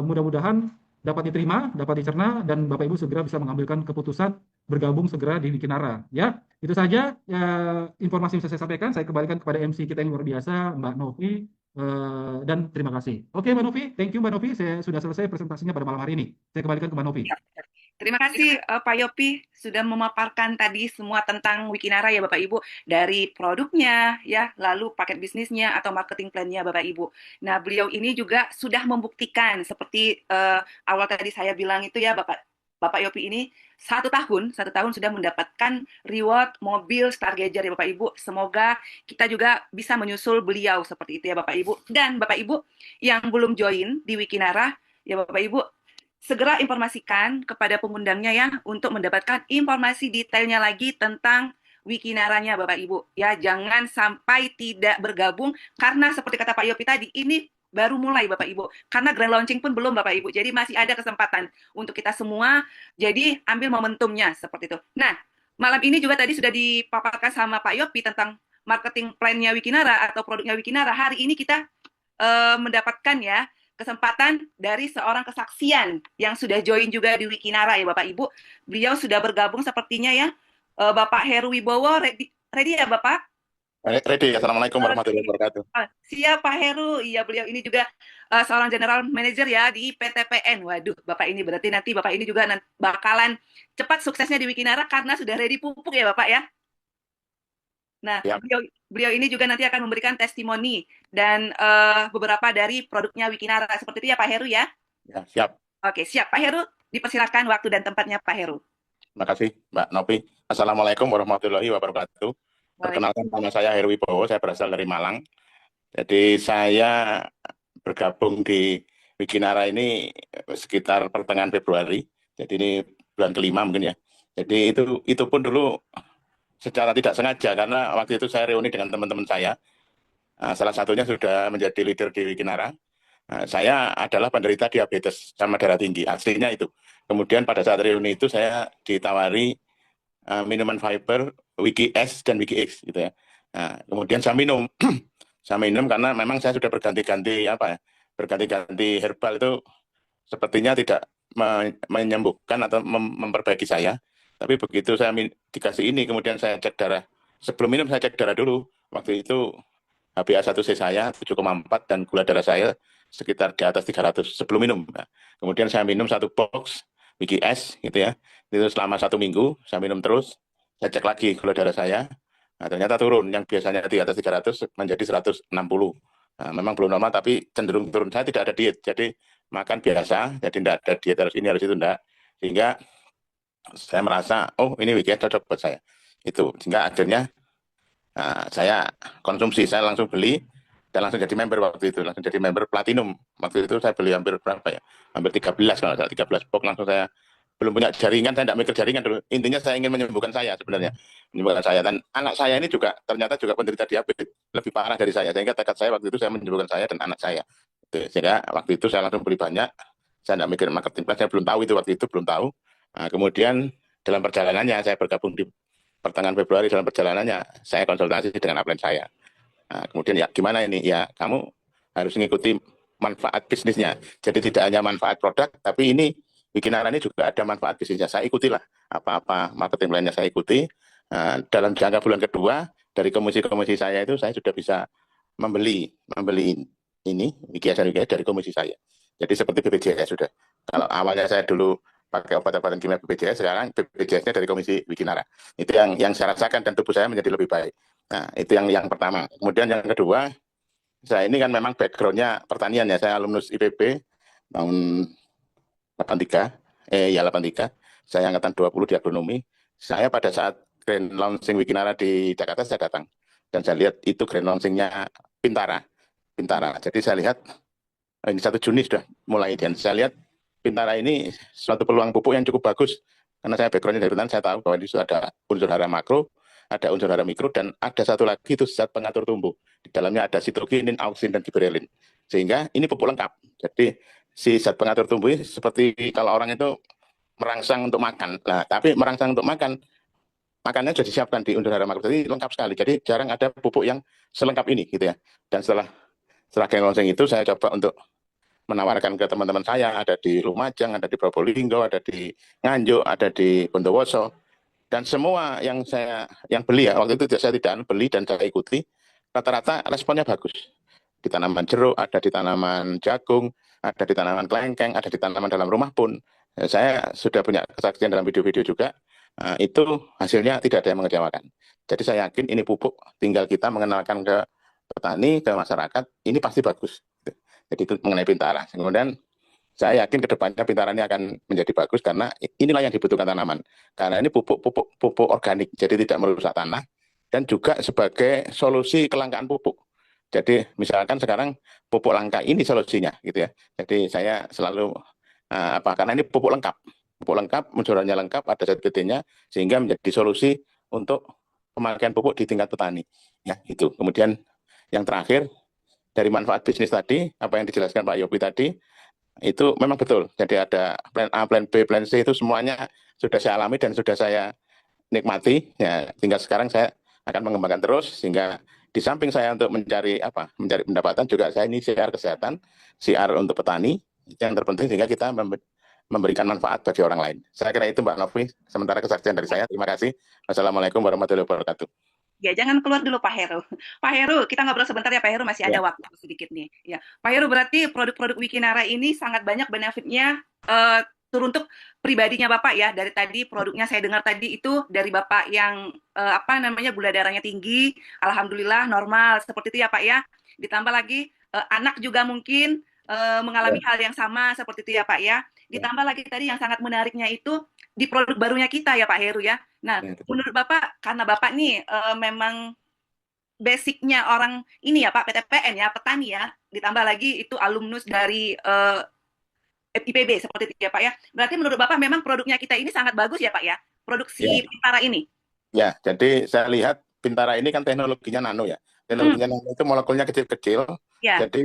Mudah-mudahan dapat diterima, dapat dicerna, dan Bapak Ibu segera bisa mengambilkan keputusan bergabung segera di Wikinara ya. Itu saja ya, informasi yang bisa saya sampaikan. Saya kembalikan kepada MC kita yang luar biasa, Mbak Novi. Dan terima kasih. Oke, Mbak Novi, thank you Mbak Novi. Saya sudah selesai presentasinya pada malam hari ini. Saya kembalikan ke Mbak Novi. Terima kasih Pak Yopi sudah memaparkan tadi semua tentang Wikinara ya Bapak Ibu, dari produknya ya, lalu paket bisnisnya atau marketing plan-nya Bapak Ibu. Nah, beliau ini juga sudah membuktikan seperti awal tadi saya bilang itu ya Bapak Bapak Yopi ini 1 tahun sudah mendapatkan reward mobil Stargazer ya Bapak Ibu. Semoga kita juga bisa menyusul beliau seperti itu ya Bapak Ibu. Dan Bapak Ibu yang belum join di Wikinara, ya Bapak Ibu, segera informasikan kepada pengundangnya ya untuk mendapatkan informasi detailnya lagi tentang Wikinaranya Bapak Ibu. Ya, jangan sampai tidak bergabung karena seperti kata Pak Yopi tadi, ini baru mulai Bapak Ibu. Karena grand launching pun belum Bapak Ibu. Jadi masih ada kesempatan untuk kita semua. Jadi ambil momentumnya seperti itu. Nah, malam ini juga tadi sudah dipaparkan sama Pak Yopi tentang marketing plan-nya Wikinara atau produknya Wikinara. Hari ini kita mendapatkan ya kesempatan dari seorang kesaksian yang sudah join juga di Wikinara ya Bapak Ibu. Beliau sudah bergabung sepertinya ya. Bapak Heru Wibowo, ready ya Bapak? Ready. Assalamualaikum warahmatullahi Oke. wabarakatuh. Siap Pak Heru. Iya, beliau ini juga seorang general manager ya di PTPN. Waduh, Bapak ini berarti nanti Bapak ini juga bakalan cepat suksesnya di Wikinara karena sudah ready pupuk ya Bapak ya. Nah, Ya, beliau ini juga nanti akan memberikan testimoni dan beberapa dari produknya Wikinara. Seperti itu ya Pak Heru ya? ya, siap. Oke, siap. Pak Heru, dipersilakan waktu dan tempatnya Pak Heru. Terima kasih, Mbak Novi. Assalamualaikum warahmatullahi wabarakatuh. Perkenalkan, nama saya Heru Wibowo, saya berasal dari Malang. Jadi saya bergabung di Wikinara ini sekitar pertengahan Februari. Jadi ini bulan kelima mungkin ya. Jadi itu pun dulu secara tidak sengaja karena waktu itu saya reuni dengan teman-teman saya. Salah satunya sudah menjadi leader di Wikinara. Saya adalah penderita diabetes sama darah tinggi, aslinya itu. Kemudian pada saat reuni itu saya ditawari minuman fiber Wiki S dan Wiki X gitu ya. Kemudian saya minum, saya minum karena memang saya sudah berganti-ganti berganti-ganti herbal itu sepertinya tidak menyembuhkan atau memperbaiki saya. Tapi begitu saya dikasih ini, kemudian saya cek darah. Sebelum minum saya cek darah dulu. Waktu itu HbA1c saya 7,4 dan gula darah saya sekitar di atas 300 sebelum minum. Kemudian saya minum 1 box Wiki S gitu ya. Itu selama 1 minggu saya minum terus. Saya cek lagi gula darah saya. Ternyata turun, yang biasanya di atas 300 menjadi 160. Memang belum normal tapi cenderung turun. Saya tidak ada diet, jadi makan biasa, jadi tidak ada diet harus ini harus itu enggak. Sehingga saya merasa oh ini Wiki S cocok buat saya. Itu sehingga akhirnya saya konsumsi, saya langsung beli dan langsung jadi member waktu itu, langsung jadi member platinum. Waktu itu saya beli hampir berapa ya? Hampir 13 kalau salah, 13 box langsung saya. Belum punya jaringan, saya tidak mikir jaringan dulu. Intinya saya ingin menyembuhkan saya sebenarnya. Menyembuhkan saya. Dan anak saya ini juga ternyata juga penderita diabetes. Lebih parah dari saya. Sehingga tekad saya waktu itu saya menyembuhkan saya dan anak saya. Sehingga waktu itu saya langsung beli banyak. Saya tidak mikir marketing plan, saya belum tahu itu waktu itu, belum tahu. Kemudian dalam perjalanannya saya bergabung di pertengahan Februari, dalam perjalanannya saya konsultasi dengan upline saya. Kemudian ya gimana ini? Ya kamu harus mengikuti manfaat bisnisnya. Jadi tidak hanya manfaat produk, tapi ini Wikinara ini juga ada manfaat bisnisnya. Saya ikutilah apa-apa marketing plan-nya saya ikuti. Dalam jangka bulan kedua dari komisi-komisi saya itu saya sudah bisa membeli ini Wiki dan Wiki dari komisi saya. Jadi seperti BPJS sudah. Kalau awalnya saya dulu pakai obat-obatan kimia BPJS, sekarang BPJS-nya dari komisi Wikinara. Itu yang saya rasakan dan tubuh saya menjadi lebih baik. Nah, itu yang pertama. Kemudian yang kedua, saya ini kan memang background-nya pertanian ya. Saya alumnus IPB tahun 83. Saya angkatan 20 di agronomi. Saya pada saat grand launching Wikinara di Jakarta saya datang. Dan saya lihat itu grand launching-nya Pintara. Jadi saya lihat ini 1 Juni sudah mulai dan saya lihat Pintara ini suatu peluang pupuk yang cukup bagus. Karena saya background-nya dari hutan, saya tahu bahwa di situ ada unsur hara makro, ada unsur hara mikro, dan ada satu lagi itu zat pengatur tumbuh. Di dalamnya ada sitokinin, auksin, dan giberelin. Sehingga ini pupuk lengkap. Jadi si zat pengatur tumbuh ini seperti kalau orang itu merangsang untuk makan. Nah, tapi merangsang untuk makannya sudah disiapkan di unsur hara makro. Jadi lengkap sekali. Jadi jarang ada pupuk yang selengkap ini gitu ya. Dan setelah grand launching itu saya coba untuk menawarkan ke teman-teman saya, ada di Lumajang, ada di Probolinggo, ada di Nganjuk, ada di Bondowoso, dan semua yang beli ya, waktu itu saya tidak beli dan saya ikuti, rata-rata responnya bagus. Di tanaman jeruk, ada di tanaman jagung, ada di tanaman kelengkeng, ada di tanaman dalam rumah pun. Saya sudah punya kesaksian dalam video-video juga, itu hasilnya tidak ada yang mengecewakan. Jadi saya yakin ini pupuk, tinggal kita mengenalkan ke petani, ke masyarakat, ini pasti bagus. Jadi itu mengenai Pintara. Kemudian Saya yakin ke depannya Bintara ini akan menjadi bagus karena inilah yang dibutuhkan tanaman. Karena ini pupuk organik, jadi tidak merusak tanah dan juga sebagai solusi kelangkaan pupuk. Jadi misalkan sekarang pupuk langka ini solusinya gitu ya. Jadi saya selalu karena ini pupuk lengkap, unsurannya lengkap, ada ZPT-nya sehingga menjadi solusi untuk pemakaian pupuk di tingkat petani. Ya, itu. Kemudian yang terakhir dari manfaat bisnis tadi, apa yang dijelaskan Pak Yopi tadi, itu memang betul. Jadi ada plan A, plan B, plan C itu semuanya sudah saya alami dan sudah saya nikmati. Ya, tinggal sekarang saya akan mengembangkan terus sehingga di samping saya untuk mencari pendapatan juga saya ini CR kesehatan, CR untuk petani yang terpenting sehingga kita memberikan manfaat bagi orang lain. Saya kira itu Mbak Novi. Sementara kesaksian dari saya. Terima kasih. Wassalamualaikum warahmatullahi wabarakatuh. Ya, jangan keluar dulu Pak Heru. Pak Heru, kita ngobrol sebentar ya Pak Heru, masih ada waktu sedikit nih. Ya, Pak Heru, berarti produk-produk Wikinara ini sangat banyak benefitnya teruntuk pribadinya Bapak ya. Dari tadi produknya saya dengar tadi itu dari Bapak yang gula darahnya tinggi, alhamdulillah normal seperti itu ya Pak ya. Ditambah lagi anak juga mungkin mengalami hal yang sama seperti itu ya Pak ya. Ditambah lagi tadi yang sangat menariknya itu di produk barunya kita ya Pak Heru ya. Nah, menurut Bapak, karena Bapak nih memang basicnya orang ini ya Pak, PTPN ya, petani ya, ditambah lagi itu alumnus dari IPB seperti itu ya Pak ya. Berarti menurut Bapak memang produknya kita ini sangat bagus ya Pak ya, produksi Bintara ini. Ya, jadi saya lihat Bintara ini kan teknologinya nano ya. Teknologinya nano itu molekulnya kecil-kecil, jadi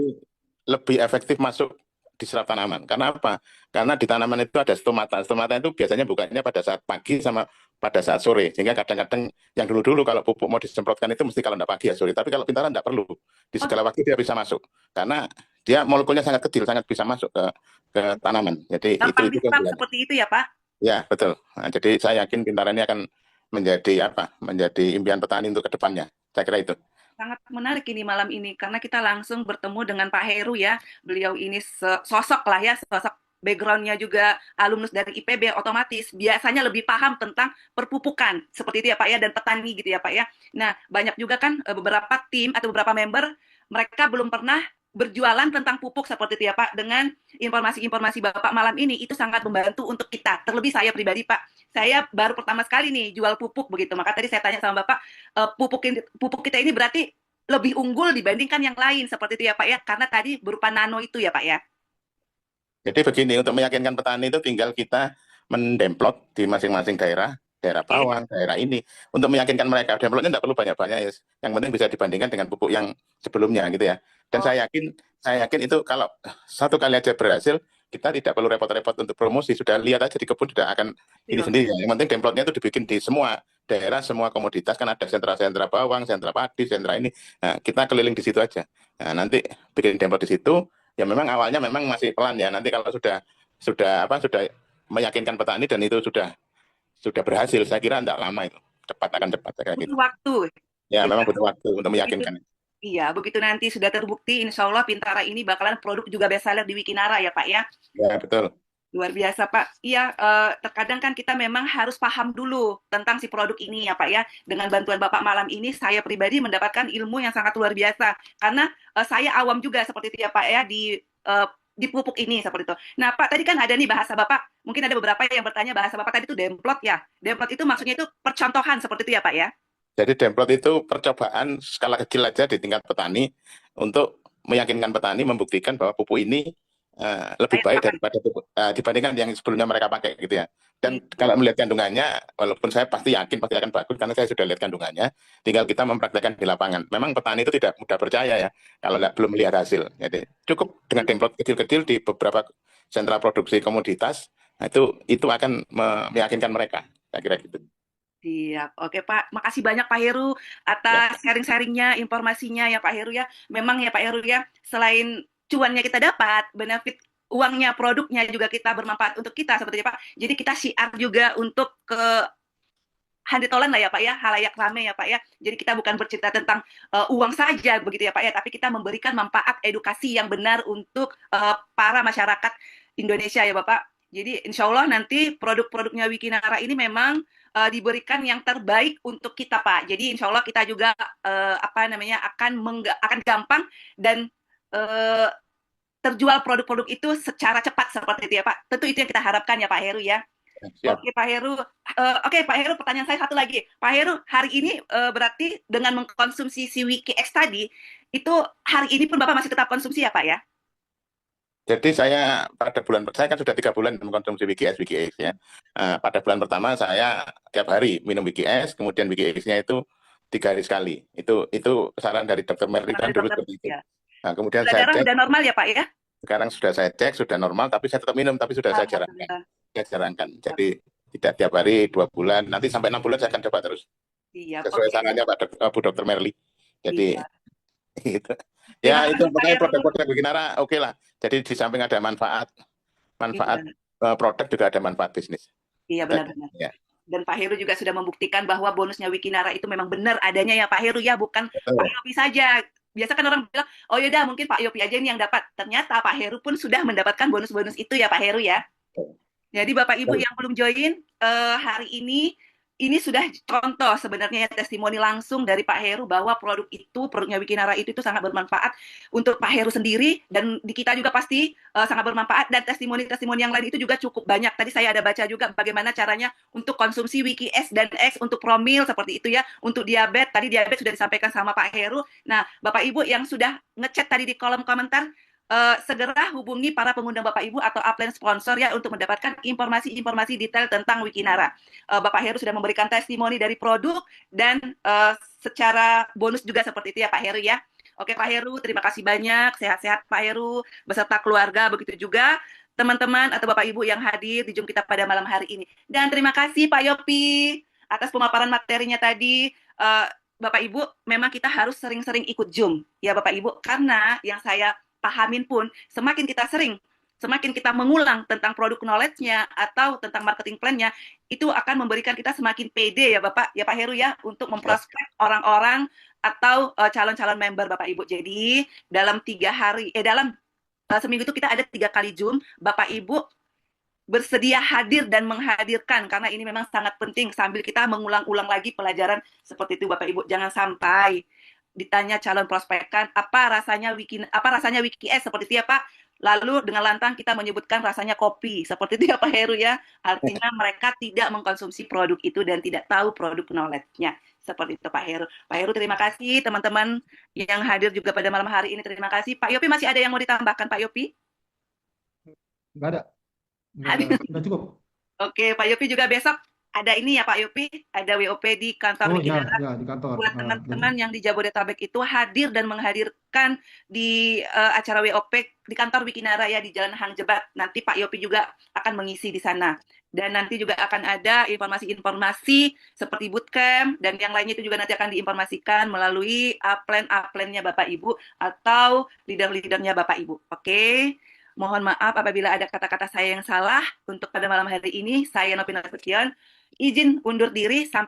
lebih efektif masuk di serap tanaman. Karena apa? Karena di tanaman itu ada stomata. Stomata itu biasanya bukanya pada saat pagi sama pada saat sore. Sehingga kadang-kadang yang dulu-dulu kalau pupuk mau disemprotkan itu mesti kalau tidak pagi ya sore. Tapi kalau Bintara tidak perlu. Di segala waktu dia bisa masuk. Karena dia molekulnya sangat kecil, sangat bisa masuk ke tanaman. Jadi gampang itu diserap seperti itu ya Pak? Ya, betul. Nah, jadi saya yakin Bintara ini akan menjadi impian petani untuk kedepannya. Saya kira itu. Sangat menarik ini malam ini karena kita langsung bertemu dengan Pak Heru ya. Beliau ini sosok lah ya, sosok background-nya juga alumnus dari IPB, otomatis biasanya lebih paham tentang perpupukan seperti itu ya Pak ya, dan petani gitu ya Pak ya. Nah, banyak juga kan beberapa tim atau beberapa member mereka belum pernah berjualan tentang pupuk seperti itu ya Pak. Dengan informasi-informasi Bapak malam ini itu sangat membantu untuk kita. Terlebih saya pribadi Pak, saya baru pertama sekali nih jual pupuk begitu. Maka tadi saya tanya sama Bapak, pupuk kita ini berarti lebih unggul dibandingkan yang lain seperti itu ya Pak ya, karena tadi berupa nano itu ya Pak ya. Jadi begini, untuk meyakinkan petani itu tinggal kita mendemplot di masing-masing daerah Pawang, daerah ini, untuk meyakinkan mereka. Demplotnya tidak perlu banyak-banyak, ya. Yang penting bisa dibandingkan dengan pupuk yang sebelumnya gitu ya. Dan saya yakin itu kalau satu kali aja berhasil, kita tidak perlu repot-repot untuk promosi. Sudah lihat aja di kebun sudah akan ini sendiri. Yang penting demplotnya itu dibikin di semua daerah, semua komoditas, kan ada sentra-sentra bawang, sentra padi, sentra ini. Nah, kita keliling di situ aja. Nah, nanti bikin demplot di situ. Ya memang awalnya memang masih pelan ya. Nanti kalau sudah meyakinkan petani dan itu sudah berhasil, saya kira tidak lama itu. Akan cepat kayak gitu. Butuh waktu. Ya, memang butuh waktu untuk meyakinkan. Iya, begitu nanti sudah terbukti, insya Allah Bintara ini bakalan produk juga bestseller di Wikinara ya Pak ya. Ya, betul. Luar biasa Pak. Iya, terkadang kan kita memang harus paham dulu tentang si produk ini ya Pak ya. Dengan bantuan Bapak malam ini, saya pribadi mendapatkan ilmu yang sangat luar biasa. Karena saya awam juga seperti itu ya Pak ya, di pupuk ini seperti itu. Nah Pak, tadi kan ada nih bahasa Bapak, mungkin ada beberapa yang bertanya bahasa Bapak tadi itu demplot ya. Demplot itu maksudnya itu percontohan seperti itu ya Pak ya? Jadi demplot itu percobaan skala kecil aja di tingkat petani untuk meyakinkan petani, membuktikan bahwa pupuk ini lebih baik daripada pupuk dibandingkan yang sebelumnya mereka pakai gitu ya. Dan kalau melihat kandungannya, walaupun saya pasti yakin pasti akan bagus karena saya sudah lihat kandungannya, tinggal kita mempraktekkan di lapangan. Memang petani itu tidak mudah percaya ya kalau belum melihat hasil. Jadi cukup dengan demplot kecil-kecil di beberapa sentra produksi komoditas, nah itu akan meyakinkan mereka. Saya kira gitu. Siap. Oke Pak, makasih banyak Pak Heru atas sharing-sharingnya, informasinya ya Pak Heru ya. Memang ya Pak Heru ya, selain cuannya kita dapat, benefit uangnya, produknya juga kita bermanfaat untuk kita seperti Pak. Jadi kita syiar juga untuk ke handitolan lah ya Pak ya, halayak rame ya Pak ya. Jadi kita bukan bercerita tentang uang saja begitu ya Pak ya, tapi kita memberikan manfaat edukasi yang benar untuk para masyarakat Indonesia ya Bapak. Jadi insya Allah nanti produk-produknya Wikinara ini memang diberikan yang terbaik untuk kita Pak. Jadi insya Allah kita juga akan gampang dan terjual produk-produk itu secara cepat seperti itu ya Pak. Tentu itu yang kita harapkan ya Pak Heru ya. Siap. Oke Pak Heru, oke Pak Heru, pertanyaan saya satu lagi. Pak Heru, hari ini berarti dengan mengkonsumsi si WikiX tadi, itu hari ini pun Bapak masih tetap konsumsi ya Pak ya? Jadi saya kan sudah 3 bulan mengkonsumsi WikiX ya. Pada bulan pertama saya tiap hari minum WikiX, kemudian WikiX-nya itu 3 hari sekali. Itu saran dari Dokter Merli kan Dari dulu dokter, seperti itu. ya. Nah, kemudian Gula saya darah cek, udah normal ya Pak ya? sekarang sudah saya cek sudah normal, tapi saya tetap minum, tapi sudah saya jarangkan. Alhamdulillah. Saya jarangkan. Jadi tidak tiap hari 2 bulan, nanti sampai 6 bulan saya akan coba terus. Iya, Sesuai oke. sarannya Bu Dokter Merli. Jadi Iya. gitu. Terima Ya itu kasih Pak pokoknya Heru. produk-produk Wikinara oke lah. Jadi di samping ada manfaat Iya, produk juga ada manfaat bisnis. iya benar-benar. Ya. Dan Pak Heru juga sudah membuktikan bahwa bonusnya Wikinara itu memang benar adanya ya Pak Heru ya, bukan Betul. Pak Yopi saja. Biasa kan orang bilang, oh yaudah mungkin Pak Yopi aja ini yang dapat. Ternyata Pak Heru pun sudah mendapatkan bonus-bonus itu ya Pak Heru ya. Jadi Bapak Ibu yang belum join hari ini sudah contoh sebenarnya ya, testimoni langsung dari Pak Heru bahwa produknya Wikinara itu sangat bermanfaat untuk Pak Heru sendiri dan di kita juga pasti sangat bermanfaat, dan testimoni-testimoni yang lain itu juga cukup banyak. Tadi saya ada baca juga bagaimana caranya untuk konsumsi Wiki S dan X untuk promil seperti itu ya, untuk diabetes. Tadi diabetes sudah disampaikan sama Pak Heru. Nah, Bapak Ibu yang sudah ngechat tadi di kolom komentar, segera hubungi para pengundang Bapak Ibu atau upline sponsor ya untuk mendapatkan informasi-informasi detail tentang Wikinara. Bapak Heru sudah memberikan testimoni dari produk dan secara bonus juga seperti itu ya Pak Heru ya. Oke Pak Heru, terima kasih banyak. Sehat-sehat Pak Heru beserta keluarga, begitu juga teman-teman atau Bapak Ibu yang hadir di Zoom kita pada malam hari ini. Dan terima kasih Pak Yopi atas pemaparan materinya tadi. Bapak Ibu, memang kita harus sering-sering ikut Zoom ya Bapak Ibu, karena yang saya pahamin pun, semakin kita mengulang tentang produk knowledge-nya atau tentang marketing plan-nya, itu akan memberikan kita semakin pede ya Bapak Heru ya, untuk memprospek orang-orang atau calon-calon member Bapak Ibu. Jadi dalam seminggu itu kita ada 3 kali Zoom. Bapak Ibu bersedia hadir dan menghadirkan, karena ini memang sangat penting sambil kita mengulang-ulang lagi pelajaran seperti itu Bapak Ibu. Jangan sampai ditanya calon prospekan apa rasanya WikiS seperti itu ya Pak, lalu dengan lantang kita menyebutkan rasanya kopi seperti itu ya Pak Heru ya, artinya mereka tidak mengkonsumsi produk itu dan tidak tahu produk knowledge-nya seperti itu Pak Heru. Pak Heru terima kasih, teman-teman yang hadir juga pada malam hari ini terima kasih. Pak Yopi masih ada yang mau ditambahkan Pak Yopi? Nggak ada. Udah cukup. Oke, Pak Yopi juga besok ada ini ya Pak Yopi, ada WOP di kantor Wikinara. Ya, di kantor. Buat teman-teman yang di Jabodetabek itu hadir dan menghadirkan di acara WOP di kantor Wikinara ya, di Jalan Hang Jebat. Nanti Pak Yopi juga akan mengisi di sana. Dan nanti juga akan ada informasi-informasi seperti bootcamp dan yang lainnya itu juga nanti akan diinformasikan melalui upline-nya Bapak Ibu atau leader-leadernya Bapak Ibu. Oke. Mohon maaf apabila ada kata-kata saya yang salah. Untuk pada malam hari ini, saya Nopi Nasution izin undur diri sampai